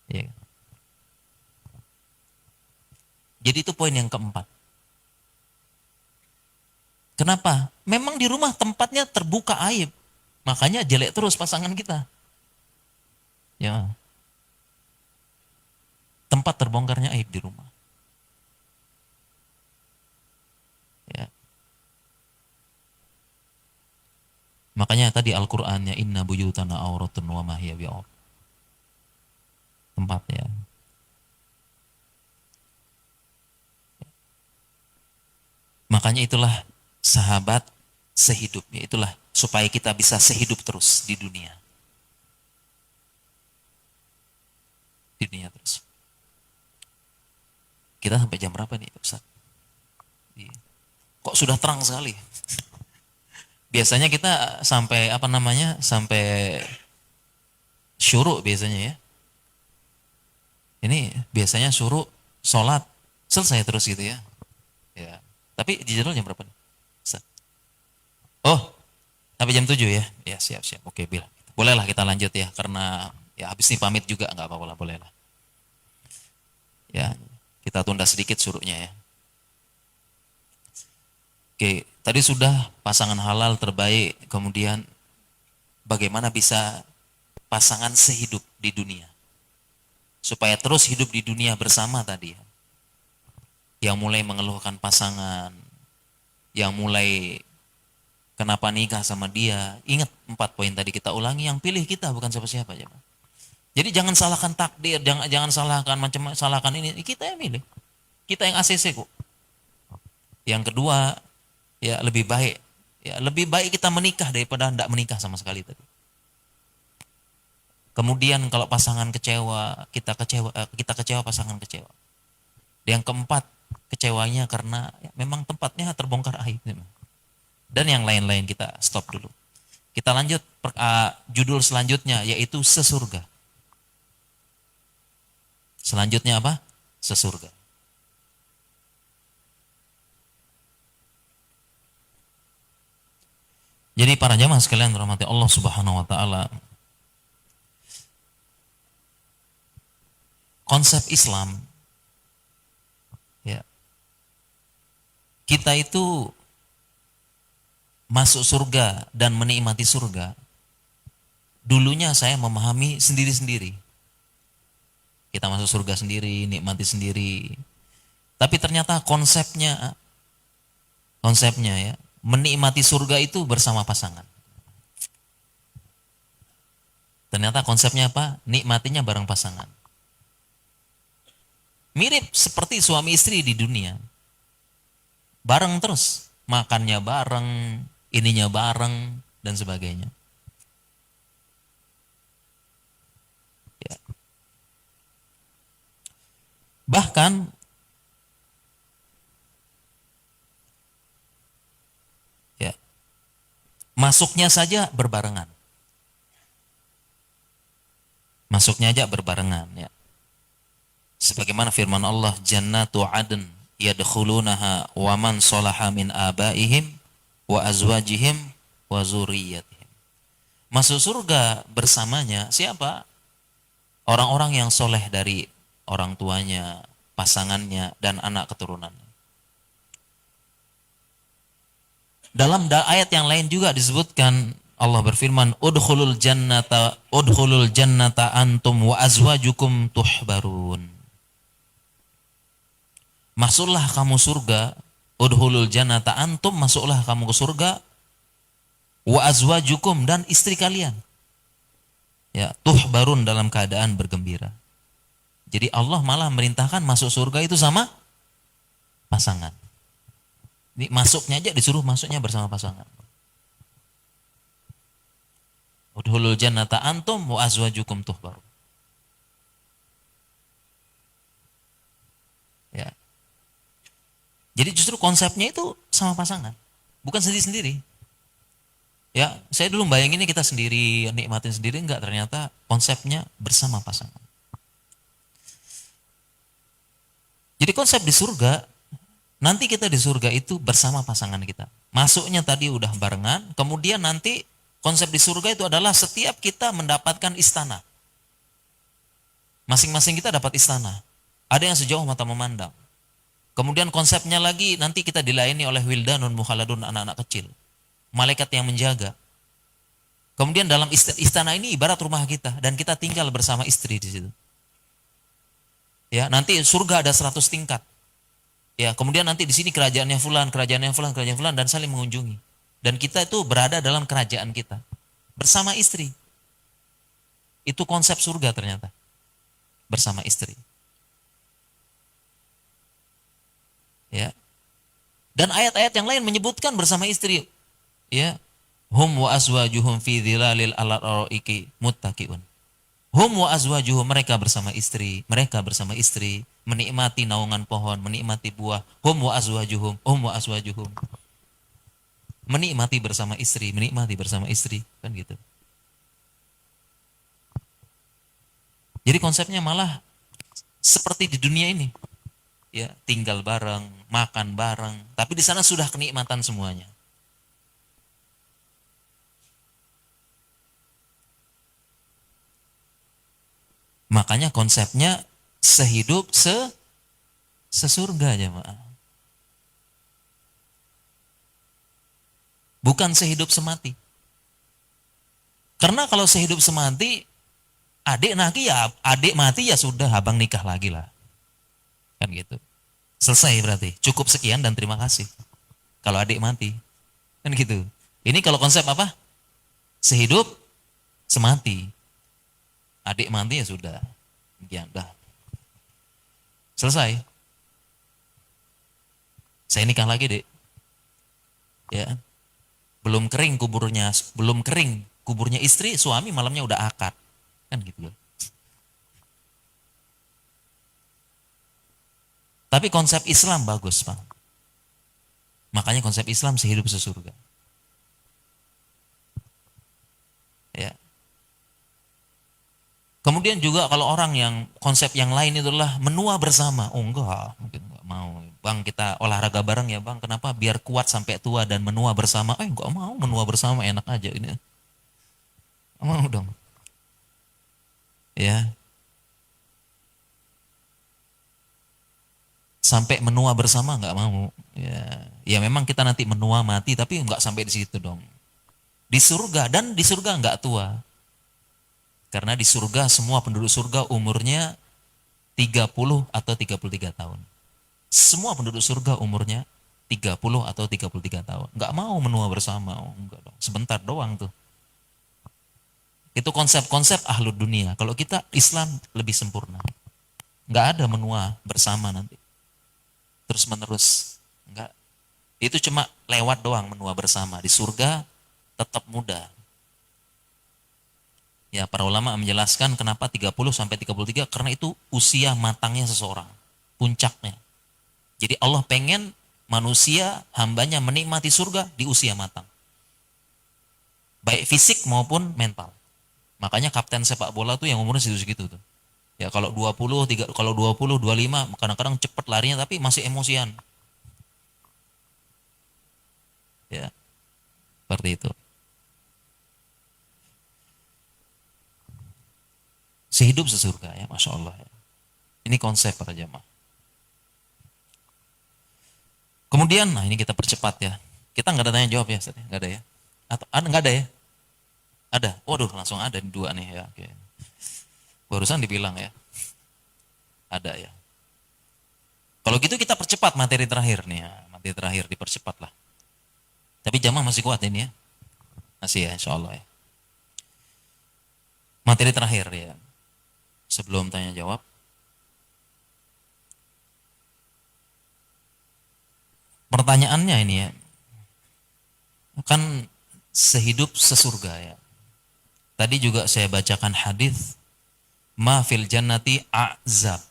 Ya. Jadi itu poin yang keempat. Kenapa? Memang di rumah tempatnya terbuka aib, makanya jelek terus pasangan kita. Ya, tempat terbongkarnya aib di rumah. Ya. Makanya tadi Al-Qur'annya inna buyutana auratun wa ma hiya bi'aur. Tempatnya. Makanya itulah sahabat sehidupnya. Itulah supaya kita bisa sehidup terus di dunia. Di dunia terus. Kita sampai jam berapa nih Ustaz? Kok sudah terang sekali? Biasanya kita sampai sampai syuruk biasanya ya. Ini biasanya syuruk, sholat, selesai terus gitu ya. Ya. Tapi di jadwal jam berapa nih? Oh, sampai jam 7 ya? Ya siap-siap. Oke, Bil. Bolehlah kita lanjut ya, karena ya habis ini pamit juga nggak apa-apa lah, bolehlah. Ya, kita tunda sedikit suruknya ya. Oke, tadi sudah pasangan halal terbaik, kemudian bagaimana bisa pasangan sehidup di dunia. Supaya terus hidup di dunia bersama tadi ya. Yang mulai mengeluhkan pasangan, yang mulai kenapa nikah sama dia. Ingat 4 poin tadi kita ulangi, yang pilih kita bukan siapa-siapa aja. Jadi jangan salahkan takdir, jangan salahkan ini, kita yang milih. Kita yang ACC kok. Yang kedua, ya lebih baik kita menikah daripada tidak menikah sama sekali tadi. Kemudian kalau pasangan kecewa, kita kecewa, pasangan kecewa. Yang keempat, kecewanya karena ya, memang tempatnya terbongkar aib. Dan yang lain-lain kita stop dulu. Kita lanjut judul selanjutnya yaitu sesurga. Selanjutnya apa? Sesurga. Jadi para jamaah sekalian rahmati Allah Subhanahu wa taala, konsep Islam ya, kita itu masuk surga dan menikmati surga. Dulunya saya memahami sendiri-sendiri. Kita masuk surga sendiri, nikmati sendiri. Tapi ternyata konsepnya ya, menikmati surga itu bersama pasangan. Ternyata konsepnya apa? Nikmatinya bareng pasangan. Mirip seperti suami istri di dunia. Bareng terus, makannya bareng, ininya bareng, dan sebagainya. Ya. Bahkan ya, masuknya saja berbarengan. Masuknya aja berbarengan ya. Sebagaimana firman Allah, jannatu adn yadkhulunaha wa man salaha min abaihim wa azwajihim wa zurriyyatihim. Masuk surga bersamanya siapa? Orang-orang yang soleh dari orang tuanya, pasangannya, dan anak keturunannya. Dalam ayat yang lain juga disebutkan, Allah berfirman, udkhulul jannata antum wa azwajukum tuhbarun. Masuklah kamu surga, udkhulul jannata antum, masuklah kamu ke surga, wa azwajukum, dan istri kalian. Ya, tuhbarun, dalam keadaan bergembira. Jadi Allah malah merintahkan masuk surga itu sama pasangan. Ini masuknya aja disuruh masuknya bersama pasangan. Udkhulul jannata antum wa azwajukum tuhbarun. Ya. Jadi justru konsepnya itu sama pasangan, bukan sendiri-sendiri. Ya, saya dulu bayanginnya kita sendiri, nikmatin sendiri, enggak, ternyata konsepnya bersama pasangan. Jadi konsep di surga, nanti kita di surga itu bersama pasangan kita. Masuknya tadi udah barengan, kemudian nanti konsep di surga itu adalah setiap kita mendapatkan istana. Masing-masing kita dapat istana. Ada yang sejauh mata memandang. Kemudian konsepnya lagi nanti kita dilayani oleh wildanun mukhaladun, anak-anak kecil. Malaikat yang menjaga. Kemudian dalam istana ini ibarat rumah kita dan kita tinggal bersama istri di situ. Ya, nanti surga ada 100 tingkat. Ya, kemudian nanti di sini kerajaannya fulan, kerajaannya fulan, kerajaannya fulan, dan saling mengunjungi. Dan kita itu berada dalam kerajaan kita bersama istri. Itu konsep surga ternyata. Bersama istri. Ya. Dan ayat-ayat yang lain menyebutkan bersama istri. Ya. Hum wa azwajuhum fi dhilalil al-araiki muttaqiun. Hum wa azwajuhum, mereka bersama istri, menikmati naungan pohon, menikmati buah. Hum wa azwajuhum, menikmati bersama istri, kan gitu. Jadi konsepnya malah seperti di dunia ini. Ya, tinggal bareng, makan bareng, tapi di sana sudah kenikmatan semuanya. Makanya konsepnya sehidup sesurga, jemaah. Bukan sehidup semati. Karena kalau sehidup semati, adik mati ya sudah, abang nikah lagi lah. Kan gitu. Selesai berarti. Cukup sekian dan terima kasih. Kalau adik mati. Kan gitu. Ini kalau konsep apa? Sehidup semati. Adik mati ya sudah. Ya udah. Selesai. Saya nikah lagi, Dek. Ya. Belum kering kuburnya istri, suami malamnya udah akad. Kan gitu. Tapi konsep Islam bagus, Pak. Makanya konsep Islam sehidup sesurga. Ya. Kemudian juga kalau orang yang konsep yang lain itu adalah menua bersama. Oh enggak, mungkin enggak mau. Bang kita olahraga bareng ya bang, kenapa? Biar kuat sampai tua dan menua bersama. Enggak mau menua bersama, enak aja ini. Mau dong. Ya, sampai menua bersama enggak mau. Ya, ya memang kita nanti menua mati, tapi enggak sampai di situ dong. Di surga, dan di surga enggak tua. Karena di surga semua penduduk surga umurnya 30 atau 33 tahun. Semua penduduk surga umurnya 30 atau 33 tahun. Enggak mau menua bersama. Oh, enggak dong. Sebentar doang tuh. Itu konsep-konsep ahlu dunia. Kalau kita Islam lebih sempurna. Enggak ada menua bersama nanti. Terus menerus. Enggak. Itu cuma lewat doang menua bersama. Di surga tetap muda. Ya, para ulama menjelaskan kenapa 30 sampai 33 karena itu usia matangnya seseorang, puncaknya. Jadi Allah pengen manusia hambanya menikmati surga di usia matang. Baik fisik maupun mental. Makanya kapten sepak bola tuh yang umurnya segitu-segitu tuh. Ya kalau 20, kalau 20, 25 kadang-kadang cepet larinya tapi masih emosian. Ya, seperti itu. Sehidup sesurga ya, Masya Allah ya. Ini konsep para jamaah. Kemudian, nah ini kita percepat ya. Kita nggak ada tanya jawab ya, Ustaz, ya? Nggak ada ya? Atau ada nggak ada ya? Ada. Waduh, langsung ada dua nih ya. Oke. Barusan dibilang ya, ada ya. Kalau gitu kita percepat materi terakhir nih ya. Materi terakhir dipercepat lah. Tapi jamaah masih kuat ini ya. Masih ya, insya Allah ya. Materi terakhir ya. Sebelum tanya jawab. Pertanyaannya ini ya. Kan sehidup sesurga ya. Tadi juga saya bacakan hadis ma fil jannati a'zab.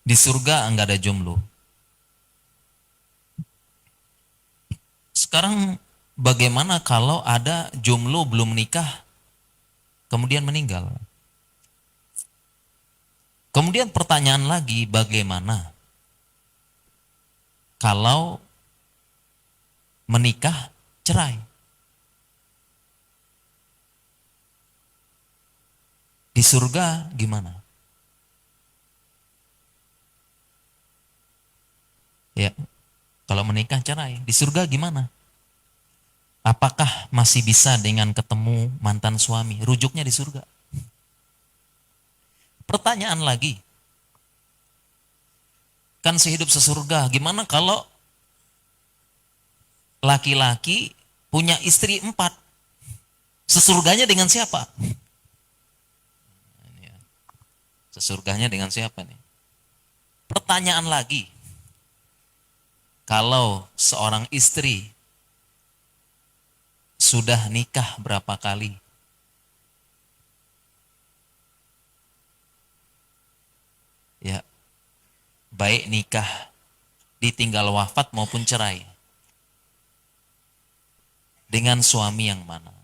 Di surga enggak ada jomblo. Sekarang bagaimana kalau ada jomblo belum menikah kemudian meninggal? Kemudian pertanyaan lagi, bagaimana kalau menikah cerai? Di surga gimana? Ya, kalau menikah cerai, di surga gimana? Apakah masih bisa dengan ketemu mantan suami? Rujuknya di surga. Pertanyaan lagi, kan sehidup sesurga, gimana kalau laki-laki punya istri 4? Sesurganya dengan siapa? Sesurganya dengan siapa nih? Pertanyaan lagi, kalau seorang istri sudah nikah berapa kali? Ya, baik nikah ditinggal wafat maupun cerai. Dengan suami yang mana?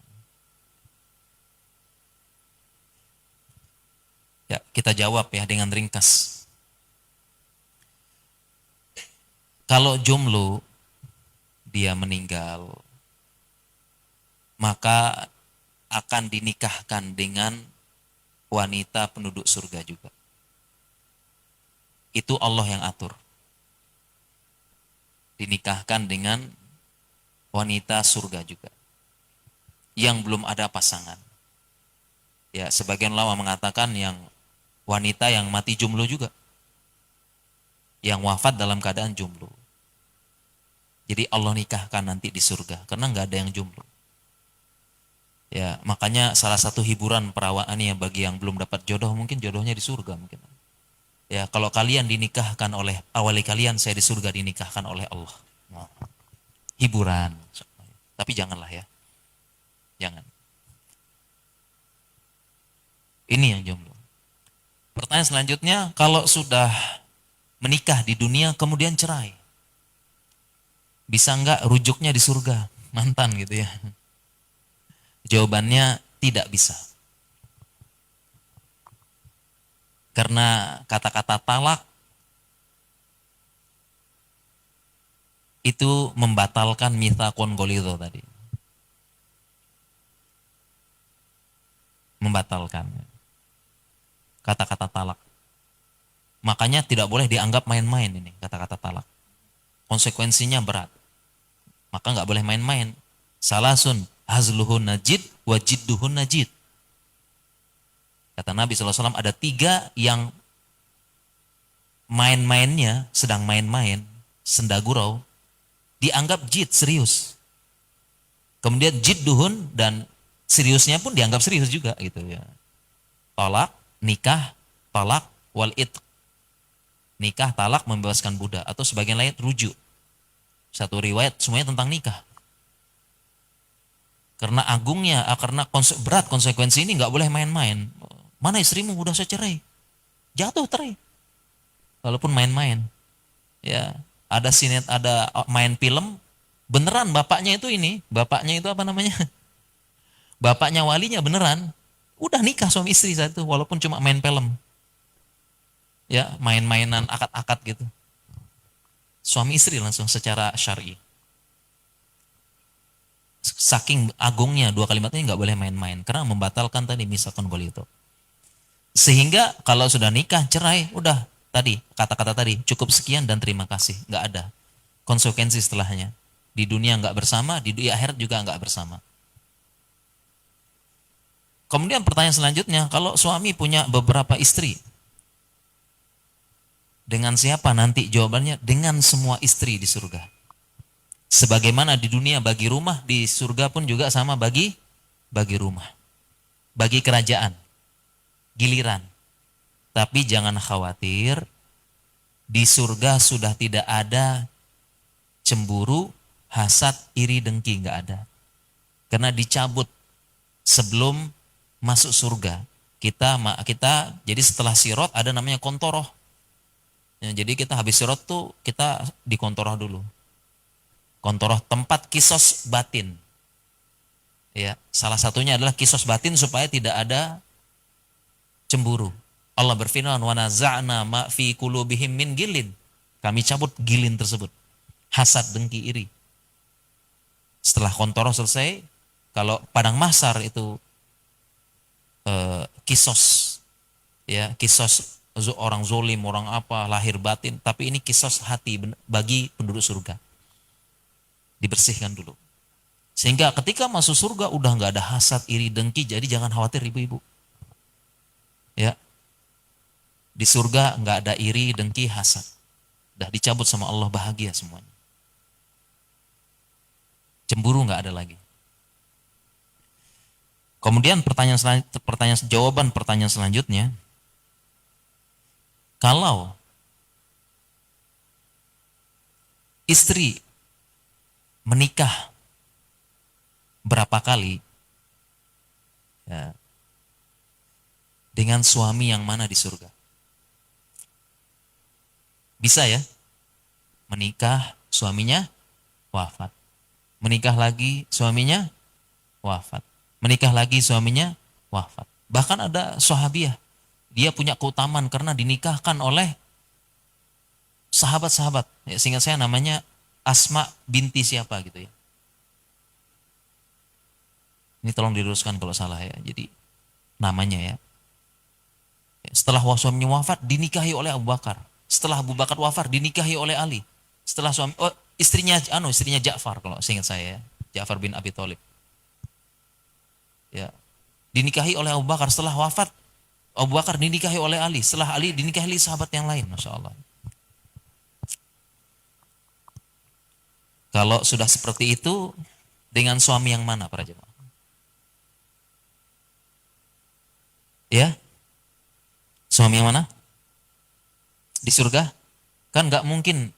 Ya, kita jawab ya dengan ringkas. Kalau jomblo dia meninggal, maka akan dinikahkan dengan wanita penduduk surga juga. Itu Allah yang atur. Dinikahkan dengan wanita surga juga. Yang belum ada pasangan. Ya, sebagian ulama mengatakan yang wanita yang mati jomblo juga. Yang wafat dalam keadaan jomblo. Jadi Allah nikahkan nanti di surga. Karena nggak ada yang jomblo. Ya, makanya salah satu hiburan perawaan yang bagi yang belum dapat jodoh, mungkin jodohnya di surga mungkin. Ya, kalau kalian dinikahkan oleh awali kalian, saya di surga dinikahkan oleh Allah. Nah, hiburan. Tapi janganlah ya. Jangan. Ini yang jomblo. Pertanyaan selanjutnya, kalau sudah menikah di dunia kemudian cerai, bisa nggak rujuknya di surga? Mantan gitu ya. Jawabannya tidak bisa. Karena kata-kata talak itu membatalkan mitsaqun ghalidho tadi. Membatalkan kata-kata talak. Makanya tidak boleh dianggap main-main ini kata-kata talak. Konsekuensinya berat. Maka nggak boleh main-main. Salasun hazluhun najid wajidduhun najid. Kata Nabi SAW ada 3 yang main-mainnya, sedang main-main, senda gurau, dianggap jid, serius. Kemudian jidduhun dan seriusnya pun dianggap serius juga gitu ya. Tolak, nikah, talak, wal itq. Nikah, talak, membebaskan budak. Atau sebagian lain rujuk. Satu riwayat semuanya tentang nikah. Karena agungnya, karena berat konsekuensi ini nggak boleh main-main. Mana istrimu udah saya cerai? Jatuh cerai. Walaupun main-main. Ya, ada sinet, ada main film, beneran bapaknya itu ini, bapaknya itu apa namanya? Bapaknya walinya beneran. Udah nikah suami istri saat itu, walaupun cuma main film. Ya, main-mainan akad-akad gitu. Suami istri langsung secara syar'i. Saking agungnya 2 kalimat ini nggak boleh main-main karena membatalkan tadi mitsaqun ghalidho. Sehingga kalau sudah nikah cerai, udah tadi kata-kata tadi cukup sekian dan terima kasih, nggak ada konsekuensi setelahnya. Di dunia nggak bersama, di akhirat juga nggak bersama. Kemudian pertanyaan selanjutnya, kalau suami punya beberapa istri, dengan siapa nanti? Jawabannya dengan semua istri di surga. Sebagaimana di dunia bagi rumah, di surga pun juga sama bagi rumah. Bagi kerajaan, giliran. Tapi jangan khawatir, di surga sudah tidak ada cemburu, hasad, iri, dengki, nggak ada. Karena dicabut sebelum masuk surga. Kita jadi setelah sirot ada namanya kontoroh. Ya, jadi kita habis sirot tuh kita di kontoroh dulu. Kontoroh tempat kisos batin. Ya, salah satunya adalah kisos batin supaya tidak ada cemburu. Allah berfirman, "Wa naza'na ma fi qulubihim min gilin." Kami cabut gilin tersebut. Hasad, dengki, iri. Setelah kontoroh selesai, kalau padang mahsyar itu kisos, ya kisos orang zolim, orang apa, lahir batin. Tapi ini kisos hati bagi penduduk surga. Dibersihkan dulu. Sehingga ketika masuk surga udah nggak ada hasad, iri, dengki. Jadi jangan khawatir ibu-ibu. Ya, di surga nggak ada iri, dengki, hasad. Udah dicabut sama Allah, bahagia semuanya. Cemburu nggak ada lagi. Kemudian jawaban pertanyaan selanjutnya, kalau istri menikah berapa kali, ya, dengan suami yang mana di surga? Bisa ya, menikah suaminya wafat, menikah lagi suaminya wafat, menikah lagi suaminya wafat. Bahkan ada sahabiah, dia punya keutamaan karena dinikahkan oleh sahabat-sahabat. Ya, seingat saya namanya Asma binti siapa gitu ya. Ini tolong diluruskan kalau salah ya. Jadi namanya ya. Setelah suaminya wafat dinikahi oleh Abu Bakar. Setelah Abu Bakar wafat dinikahi oleh Ali. Setelah istrinya Ja'far kalau seingat saya ya. Ja'far bin Abi Thalib. Ya. Dinikahi oleh Abu Bakar. Setelah wafat Abu Bakar dinikahi oleh Ali. Setelah Ali dinikahi oleh sahabat yang lain. Masya Allah. Kalau sudah seperti itu, dengan suami yang mana para jemaah? Ya? Suami yang mana? Di surga? Kan nggak mungkin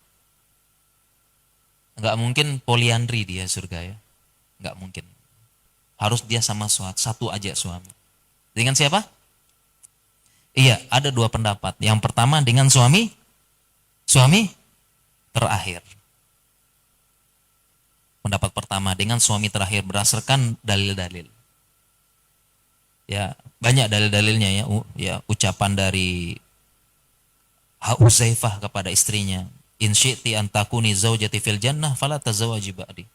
poliandri dia surga ya. Nggak mungkin. Harus dia sama satu aja suami. Dengan siapa? Iya, ada dua pendapat. Yang pertama dengan suami terakhir. Pendapat pertama dengan suami terakhir berdasarkan dalil-dalil. Ya, banyak dalil-dalilnya ya, ya ucapan dari Uzaifah kepada istrinya, "In syi'ti an takuni zaujati fil jannah fala tazawwaji ba'di."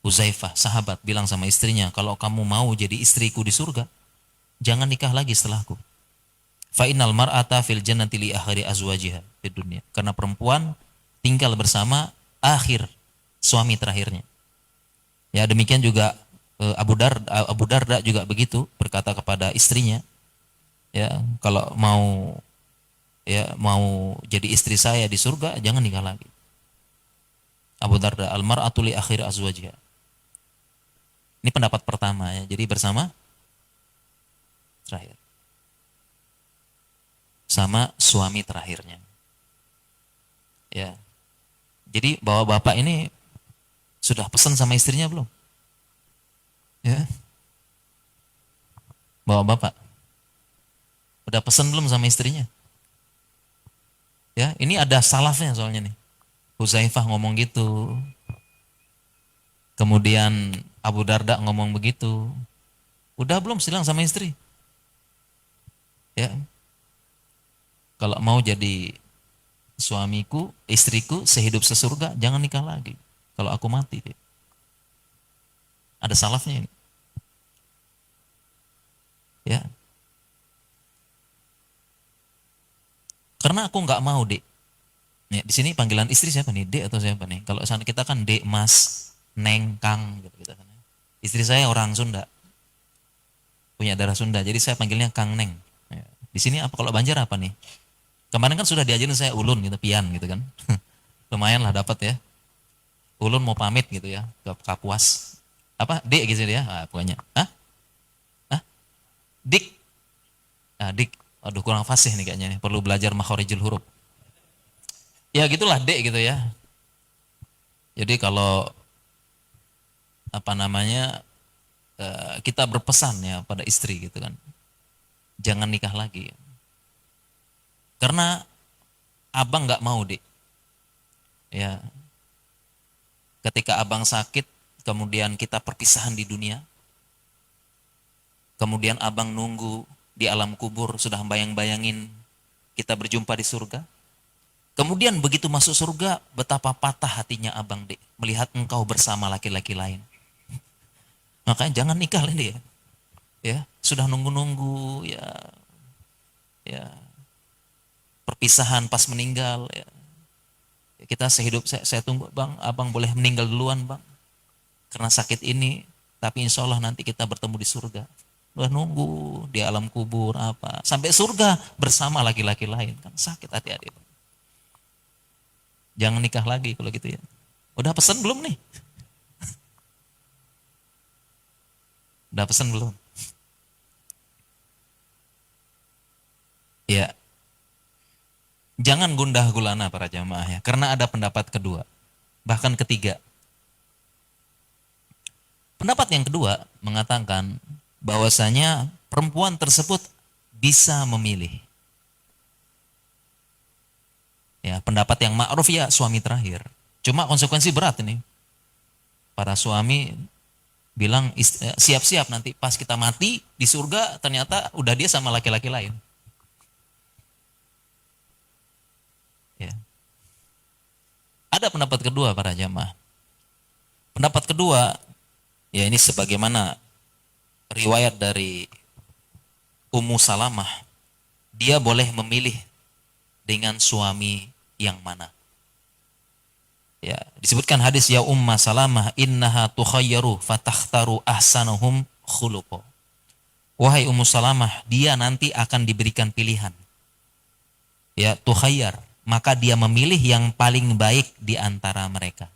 Uzaifah, sahabat, bilang sama istrinya, "Kalau kamu mau jadi istriku di surga, jangan nikah lagi setelahku." Fa innal mar'ata fil jannati li akhiri azwajiha di dunia. Karena perempuan tinggal bersama akhir suami terakhirnya. Ya, demikian juga Abu Darda juga begitu berkata kepada istrinya, ya, kalau mau jadi istri saya di surga jangan nikah lagi. Abu Darda, al-mar'atu li akhir azwajiha. Ini pendapat pertama ya. Jadi bersama terakhir. Sama suami terakhirnya. Ya. Jadi bapak ini sudah pesan sama istrinya belum? Ya. Bapak udah pesan belum sama istrinya? Ya, ini ada salafnya soalnya nih. Huzaifah ngomong gitu. Kemudian Abu Darda ngomong begitu. Udah belum silang sama istri? Ya. Kalau mau jadi suamiku, istriku sehidup sesurga, jangan nikah lagi. Kalau aku mati. Ada salafnya ini. Ya. Karena aku nggak mau, Dek. Ya, di sini panggilan istri siapa nih? Dek atau siapa nih? Kalau sana kita kan Dek, Mas, Neng, Kang gitu kita kan. Istri saya orang Sunda. Punya darah Sunda. Jadi saya panggilnya Kang Neng. Ya. Di sini apa kalau Banjar apa nih? Kemarin kan sudah diajarin saya ulun gitu, pian gitu kan. Lumayan lah dapat ya. Ulun mau pamit gitu ya ke Kapuas. Apa? Dek gitu ya. Ah, pokoknya. Hah? Hah? Dik. Ah, dik. Aduh kurang fasih nih kayaknya nih. Perlu belajar makhorijul huruf. Ya gitulah dek gitu ya. Jadi kalau apa namanya kita berpesan ya pada istri gitu kan. Jangan nikah lagi. Karena abang nggak mau, Dek. Ya, ketika abang sakit, kemudian kita perpisahan di dunia. Kemudian abang nunggu di alam kubur sudah bayang-bayangin kita berjumpa di surga. Kemudian begitu masuk surga, betapa patah hatinya abang, Dek, melihat engkau bersama laki-laki lain. Makanya jangan nikah ini ya. Ya, sudah nunggu-nunggu ya. Ya, perpisahan pas meninggal ya. Kita sehidup saya tunggu bang, abang boleh meninggal duluan bang, karena sakit ini, tapi insya Allah nanti kita bertemu di surga. Udah nunggu di alam kubur apa, sampai surga bersama laki-laki lain, kan sakit hati-hati. Jangan nikah lagi kalau gitu ya. Udah pesan belum nih? Udah pesan belum? Ya, jangan gundah gulana para jamaah ya, karena ada pendapat kedua, bahkan ketiga. Pendapat yang kedua mengatakan bahwasanya perempuan tersebut bisa memilih. Ya, pendapat yang ma'ruf ya suami terakhir. Cuma konsekuensi berat ini. Para suami bilang siap-siap nanti pas kita mati di surga ternyata udah dia sama laki-laki lain. Ya. Ada pendapat kedua para jamaah. Pendapat kedua, ya ini sebagaimana riwayat dari Ummu Salamah, dia boleh memilih dengan suami yang mana. Ya, disebutkan hadis ya Umma Salamah innaha tukhayyaru fatakhtaru ahsanuhum khuluqa. Wahai Ummu Salamah, dia nanti akan diberikan pilihan. Ya, tukhayyar, maka dia memilih yang paling baik di antara mereka.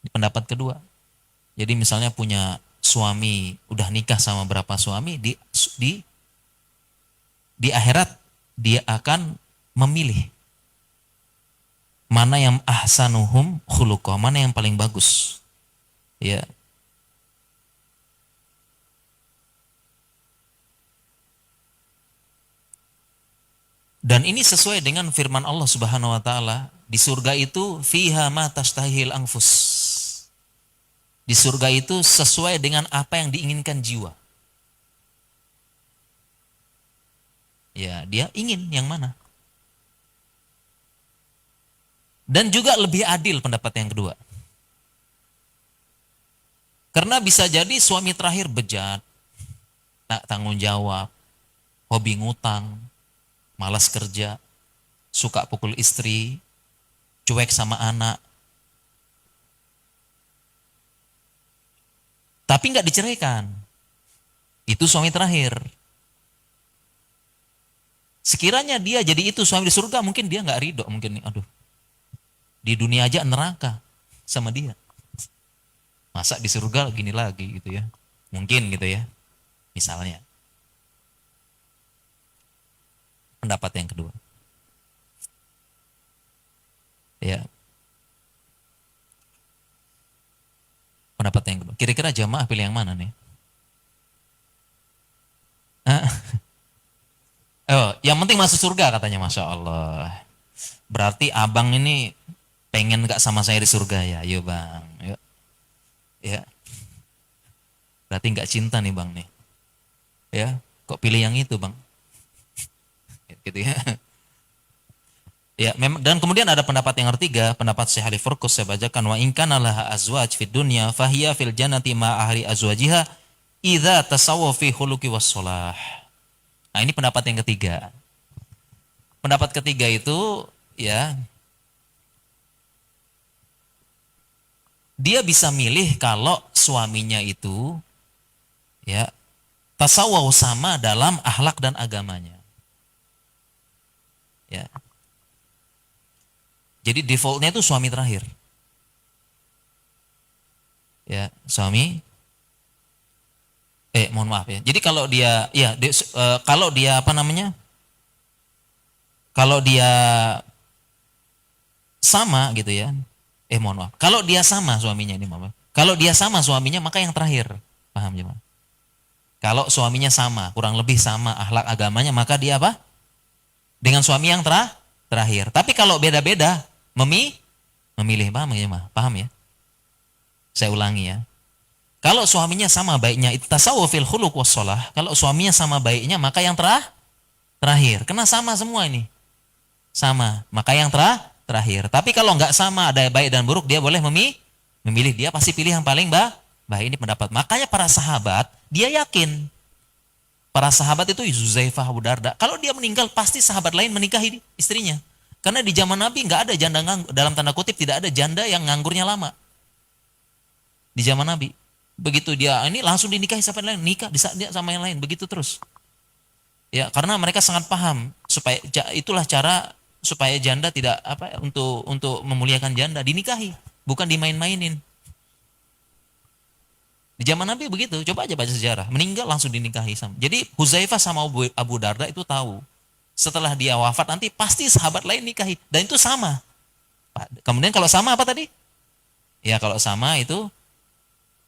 Ini pendapat kedua. Jadi misalnya punya suami, udah nikah sama berapa suami, di akhirat dia akan memilih mana yang ahsanuhum khuluqa, mana yang paling bagus. Ya. Dan ini sesuai dengan firman Allah Subhanahu wa taala, di surga itu fiha ma tastahil anfus. Di surga itu sesuai dengan apa yang diinginkan jiwa. Ya, dia ingin yang mana? Dan juga lebih adil pendapat yang kedua. Karena bisa jadi suami terakhir bejat, tak tanggung jawab, hobi ngutang, malas kerja, suka pukul istri, cuek sama anak. Tapi nggak diceraikan. Itu suami terakhir. Sekiranya dia jadi itu suami di surga, mungkin dia nggak ridho, mungkin nih, aduh, di dunia aja neraka sama dia. Masa di surga gini lagi gitu ya. Mungkin gitu ya. Misalnya. Pendapat yang kedua. Ya. Pendapat yang kedua. Kira-kira jamaah pilih yang mana nih? Oh, yang penting masuk surga katanya, Masya Allah. Berarti abang ini pengen gak sama saya di surga ya? Yuk bang, yuk. Ya. Berarti gak cinta nih bang nih. Ya, kok pilih yang itu bang? Gitu ya. Ya, memang, dan kemudian ada pendapat yang ketiga, pendapat Syekh Ali Furqus, saya bacakan, wa in kana laha azwaj fid dunya fahiya fil jannati ma ahli azwajiha idza tasawwa fi khuluqi was shalah. Nah, ini pendapat yang ketiga. Pendapat ketiga itu ya, dia bisa milih kalau suaminya itu ya tasawuf sama dalam akhlak dan agamanya. Ya. Jadi defaultnya itu suami terakhir. Ya, suami. Mohon maaf ya. Jadi kalau dia, ya, kalau dia apa namanya? Kalau dia sama gitu ya. Mohon maaf. Kalau dia sama suaminya ini, maaf. Kalau dia sama suaminya, maka yang terakhir. Paham ya, Mas? Kalau suaminya sama, kurang lebih sama akhlak agamanya, maka dia apa? Dengan suami yang terakhir. Tapi kalau beda-beda, memilih, paham ya, Mas? Paham ya? Saya ulangi ya. Kalau suaminya sama baiknya, itu tasawuf fil khuluq was shalah. Kalau suaminya sama baiknya, maka yang terakhir. Kena sama semua ini. Sama. Maka yang terakhir. Tapi kalau nggak sama, ada baik dan buruk, dia boleh memilih. Dia pasti pilih yang paling baik. Ini pendapat. Makanya para sahabat, dia yakin. Para sahabat itu Zuzaifah, Abu Darda. Kalau dia meninggal, pasti sahabat lain menikahi istrinya. Karena di zaman Nabi nggak ada janda nganggur. Dalam tanda kutip, tidak ada janda yang nganggurnya lama. Di zaman Nabi. Begitu dia ini langsung dinikahi sama yang lain, nikah dia sama yang lain, begitu terus. Ya, karena mereka sangat paham supaya itulah cara supaya janda tidak apa untuk memuliakan janda, dinikahi, bukan dimain-mainin. Di zaman Nabi begitu, coba aja baca sejarah, meninggal langsung dinikahi sama. Jadi Huzaifah sama Abu Darda itu tahu, setelah dia wafat nanti pasti sahabat lain nikahi, dan itu sama. Kemudian kalau sama apa tadi? Ya kalau sama itu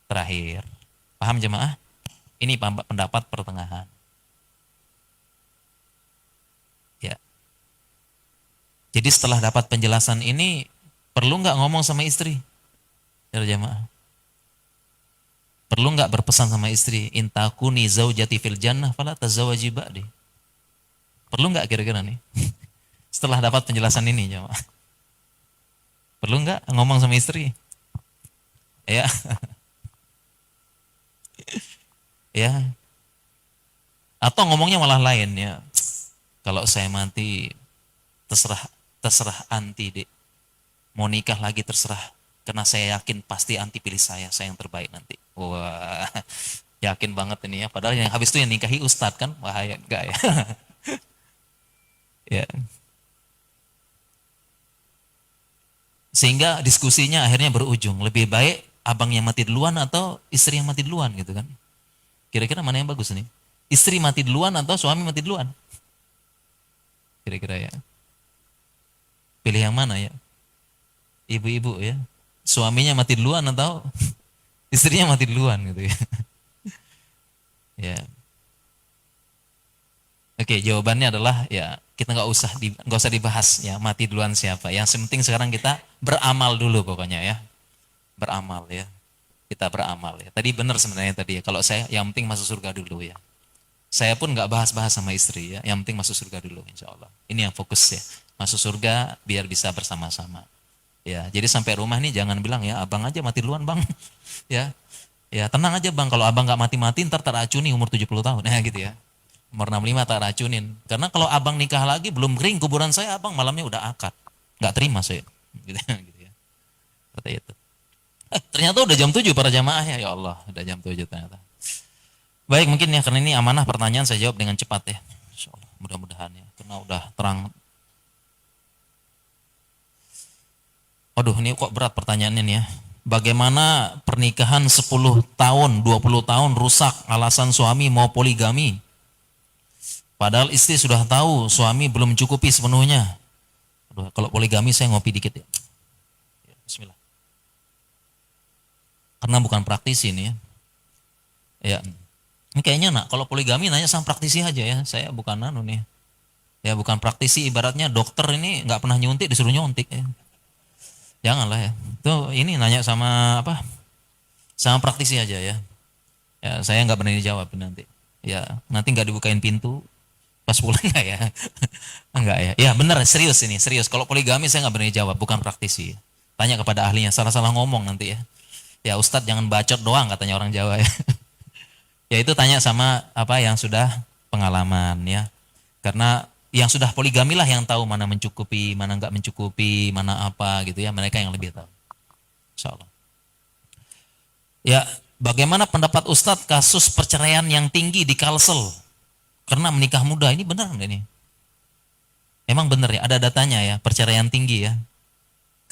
terakhir. Paham jemaah? Ini pendapat pertengahan. Ya. Jadi setelah dapat penjelasan ini, perlu nggak ngomong sama istri? Ya jemaah. Perlu nggak berpesan sama istri? Intakuni zaujati fil jannah fala tazawaji ba'di. Perlu nggak kira-kira nih? Setelah dapat penjelasan ini jemaah. Perlu nggak ngomong sama istri? Ya. Ya, atau ngomongnya malah lain ya. Kalau saya mati terserah anti dek. Mau nikah lagi terserah. Karena saya yakin pasti anti pilih saya yang terbaik nanti. Wah, yakin banget ini ya. Padahal yang habis itu yang nikahi ustadz kan, bahaya enggak ya? Ya. Sehingga diskusinya akhirnya berujung. Lebih baik abang yang mati duluan atau istri yang mati duluan gitu kan? Kira-kira mana yang bagus nih? Istri mati duluan atau suami mati duluan? Kira-kira ya. Pilih yang mana ya? Ibu-ibu ya. Suaminya mati duluan atau istrinya mati duluan gitu ya. Ya. Oke, jawabannya adalah ya Kita nggak usah dibahas ya mati duluan siapa. Yang penting sekarang kita beramal dulu pokoknya ya. Beramal ya. Kita beramal ya. Tadi benar sebenarnya tadi ya. Kalau saya yang penting masuk surga dulu ya. Saya pun nggak bahas-bahas sama istri ya. Yang penting masuk surga dulu insya Allah. Ini yang fokus ya. Masuk surga biar bisa bersama-sama. Ya, jadi sampai rumah nih jangan bilang ya abang aja mati duluan bang. Ya, ya tenang aja bang. Kalau abang nggak mati-mati ntar teracuni umur 70 tahun ya gitu ya. Umur 65 tak racunin. Karena kalau abang nikah lagi belum kering kuburan saya abang malamnya udah akad. Nggak terima saya. Gitu, gitu ya. Seperti itu. Ternyata udah jam 7 para jamaah ya. Ya Allah, udah jam 7 ternyata. Baik mungkin ya karena ini amanah pertanyaan saya jawab dengan cepat ya. Insya Allah mudah-mudahan ya. Karena udah terang. Waduh ini kok berat pertanyaannya nih ya. Bagaimana pernikahan 10 tahun, 20 tahun rusak alasan suami mau poligami? Padahal istri sudah tahu suami belum mencukupi sepenuhnya. Aduh, kalau poligami saya ngopi dikit ya. Bismillah. Karena bukan praktisi ini ya. Ya. Ini kayaknya nak kalau poligami nanya sama praktisi aja ya. Saya bukan anu nih. Ya bukan praktisi ibaratnya dokter ini nggak pernah nyuntik disuruh nyuntik ya. Janganlah ya. Itu ini nanya sama apa? Sama praktisi aja ya. Ya saya nggak berani jawab nanti. Ya nanti nggak dibukain pintu. Pas pulang enggak ya? Enggak ya? Ya benar serius ini, serius. Kalau poligami saya nggak berani jawab, bukan praktisi. Tanya kepada ahlinya, salah-salah ngomong nanti ya. Ya Ustadz jangan bacot doang katanya orang Jawa ya. Ya itu tanya sama apa yang sudah pengalaman ya. Karena yang sudah poligami lah yang tahu mana mencukupi, mana enggak mencukupi, mana apa gitu ya. Mereka yang lebih tahu. Insya Allah. Ya, bagaimana pendapat Ustadz kasus perceraian yang tinggi di Kalsel? Karena menikah muda, ini benar nggak ini? Emang benar ya, ada datanya ya, perceraian tinggi ya.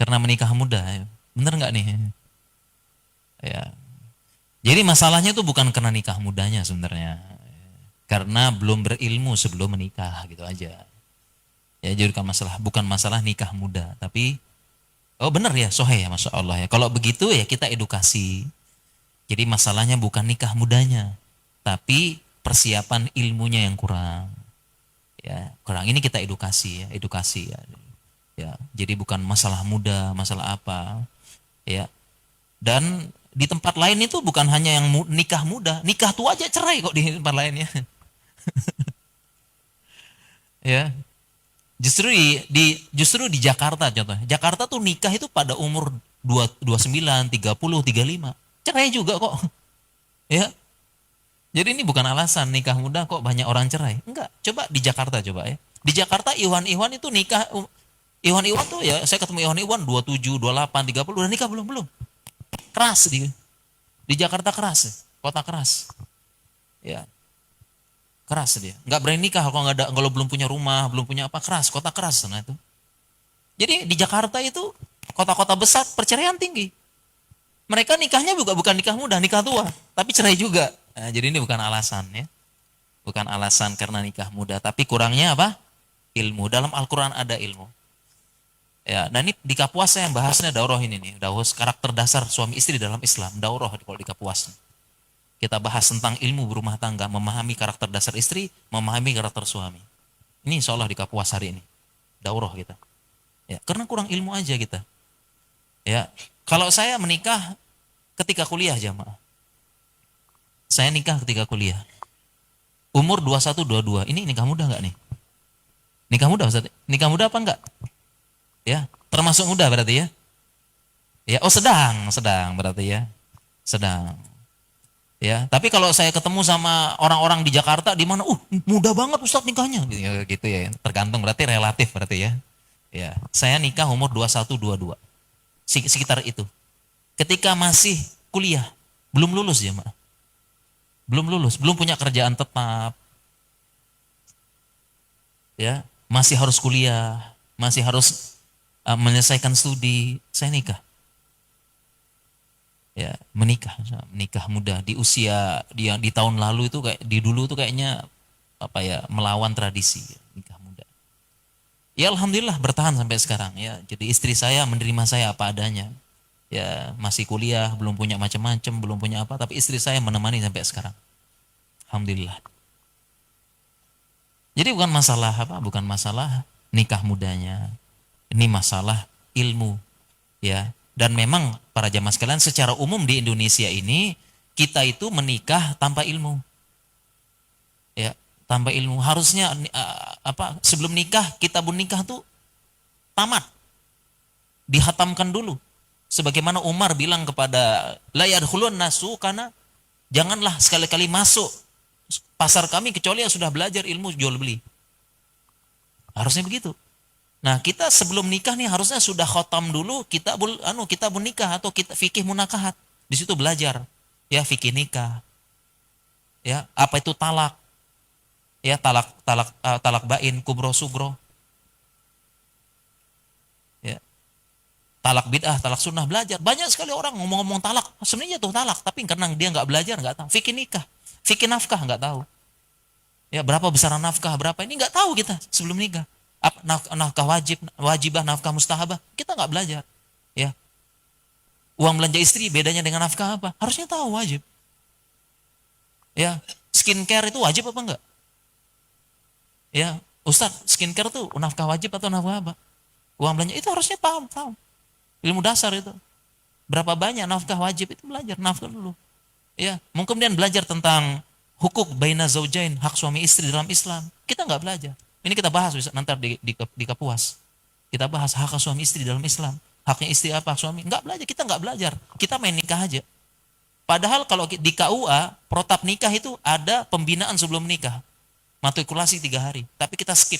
Karena menikah muda, ya. Benar nggak nih? Ya. Jadi masalahnya itu bukan karena nikah mudanya sebenarnya. Karena belum berilmu sebelum menikah gitu aja. Ya jadi bukan masalah nikah muda, tapi oh benar ya, soheh ya, masya Allah ya. Kalau begitu ya kita edukasi. Jadi masalahnya bukan nikah mudanya, tapi persiapan ilmunya yang kurang. Ya, kurang ini kita edukasi ya, edukasi ya. Ya, jadi bukan masalah muda, masalah apa. Ya. Dan di tempat lain itu bukan hanya yang nikah muda, nikah tua aja cerai kok di tempat lainnya. Ya. Justru di Jakarta contohnya. Jakarta tuh nikah itu pada umur 29, 30, 35. Cerai juga kok. Ya. Jadi ini bukan alasan nikah muda kok banyak orang cerai. Enggak, coba di Jakarta coba ya. Di Jakarta Iwan itu nikah, Iwan tuh ya saya ketemu Iwan 27, 28, 30 udah nikah belum? Belum. Keras di Jakarta keras, kota keras. Ya. Keras dia. Enggak berani nikah kalau belum punya rumah, belum punya apa, keras, kota keras nah itu. Jadi di Jakarta itu kota-kota besar perceraian tinggi. Mereka nikahnya juga bukan nikah muda, nikah tua, tapi cerai juga. Nah, jadi ini bukan alasan ya. Bukan alasan karena nikah muda, tapi kurangnya apa? Ilmu. Dalam Al-Qur'an ada ilmu. Ya, nah ini di Kapuas saya yang bahasnya daurah ini nih, daurah karakter dasar suami istri dalam Islam, daurah kalau di Kapuas. Kita bahas tentang ilmu berumah tangga, memahami karakter dasar istri, memahami karakter suami. Ini insya Allah di Kapuas hari ini. Daurah kita. Ya, karena kurang ilmu aja kita. Ya, kalau saya menikah ketika kuliah jamaah. Saya nikah ketika kuliah. Umur 21, 22. Ini nikah muda enggak nih? Nikah muda Ustaz? Nikah muda apa enggak? Ya, termasuk muda berarti ya? Ya, oh sedang berarti ya. Sedang. Ya, tapi kalau saya ketemu sama orang-orang di Jakarta di mana, muda banget Ustaz nikahnya gitu ya. Tergantung berarti relatif berarti ya. Ya, saya nikah umur 21, 22. Sekitar itu. Ketika masih kuliah, belum lulus ya, Mak. Belum lulus, belum punya kerjaan tetap. Ya, masih harus kuliah, masih harus menyelesaikan studi, saya nikah. Ya, menikah muda di usia di tahun lalu itu kayak di dulu tuh kayaknya apa ya, melawan tradisi ya, nikah muda. Ya alhamdulillah bertahan sampai sekarang ya. Jadi istri saya menerima saya apa adanya. Ya, masih kuliah, belum punya macam-macam, belum punya apa, tapi istri saya menemani sampai sekarang. Alhamdulillah. Jadi bukan masalah apa? Bukan masalah nikah mudanya. Ini masalah ilmu, ya. Dan memang para jamaah sekalian secara umum di Indonesia ini kita itu menikah tanpa ilmu. Ya, tanpa ilmu. Harusnya apa? Sebelum nikah, kitabun nikah tuh tamat. Dihatamkan dulu. Sebagaimana Umar bilang kepada la yadkhulun nasu, karena janganlah sekali-kali masuk pasar kami kecuali yang sudah belajar ilmu jual beli. Harusnya begitu. Nah, kita sebelum nikah nih harusnya sudah khotam dulu kitabun nikah atau kita fikih munakahat. Di situ belajar ya fikih nikah. Ya, apa itu talak? Ya, talak bain, kubro sugro. Ya, talak bid'ah, talak sunnah, belajar. Banyak sekali orang ngomong-ngomong talak, sebenarnya tuh talak, tapi karena dia nggak belajar nggak tahu. Fikih nikah, fikih nafkah nggak tahu. Ya, berapa besaran nafkah, berapa ini nggak tahu kita sebelum nikah. Apa nafkah wajibah, nafkah mustahabah, kita nggak belajar. Ya, uang belanja istri bedanya dengan nafkah apa? Harusnya tahu, wajib. Ya, skincare itu wajib apa enggak? Ya, Ustadz, skincare tuh nafkah wajib atau nafkah apa? Uang belanja itu harusnya paham, tahu. Ilmu dasar itu. Berapa banyak nafkah wajib itu belajar, nafkah dulu. Ya, mungkin kemudian belajar tentang hukuk baina zaujain, hak suami istri dalam Islam. Kita nggak belajar. Ini kita bahas nanti di Kapuas. Kita bahas hak suami istri dalam Islam. Haknya istri apa, hak suami? Nggak belajar, kita nggak belajar. Kita main nikah aja. Padahal kalau di KUA, protap nikah itu ada pembinaan sebelum nikah. Matrikulasi 3 hari. Tapi kita skip.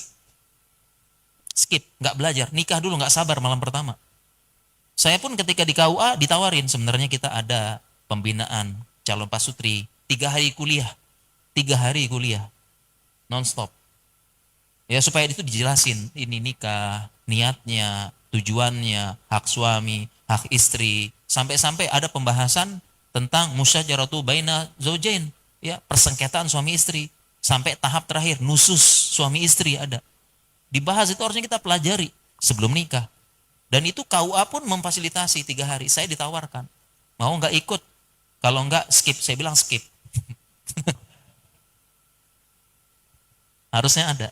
Skip, nggak belajar. Nikah dulu, nggak sabar malam pertama. Saya pun ketika di KUA ditawarin, sebenarnya kita ada pembinaan calon pasutri, 3 hari kuliah. 3 hari kuliah. Non-stop. Ya supaya itu dijelasin, ini nikah, niatnya, tujuannya, hak suami, hak istri, sampai-sampai ada pembahasan tentang musyajaratu baina zaujain, ya, persengketaan suami istri, sampai tahap terakhir nusus suami istri ada. Dibahas itu harusnya kita pelajari sebelum nikah. Dan itu KUA pun memfasilitasi 3 hari. Saya ditawarkan, mau nggak ikut? Kalau nggak skip, saya bilang skip. Harusnya ada.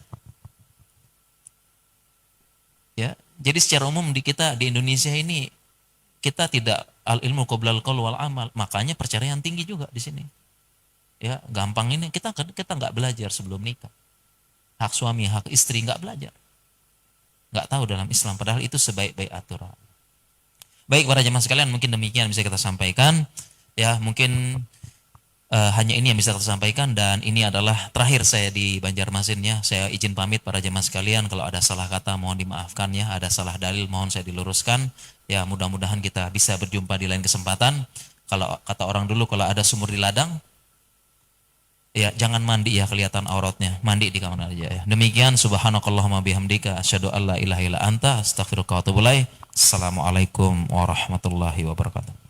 Ya, jadi secara umum di kita di Indonesia ini kita tidak al ilmu qoblal qaul wal amal, makanya perceraian tinggi juga di sini. Ya, gampang ini kita nggak belajar sebelum nikah. Hak suami, hak istri nggak belajar. Nggak tahu dalam Islam, padahal itu sebaik-baik aturan. Baik para jemaah sekalian, mungkin demikian bisa kita sampaikan. Ya, mungkin hanya ini yang bisa saya sampaikan, dan ini adalah terakhir saya di Banjarmasin ya. Saya izin pamit para jemaah sekalian, kalau ada salah kata mohon dimaafkan ya, ada salah dalil mohon saya diluruskan. Ya, mudah-mudahan kita bisa berjumpa di lain kesempatan. Kalau kata orang dulu, kalau ada sumur di ladang, ya jangan mandi ya, kelihatan auratnya. Mandi di kamar aja ya. Demikian, subhanakallahumma bihamdika asyhadu alla ilaha illa anta astaghfiruka wa atubu ilaik. Assalamualaikum warahmatullahi wabarakatuh.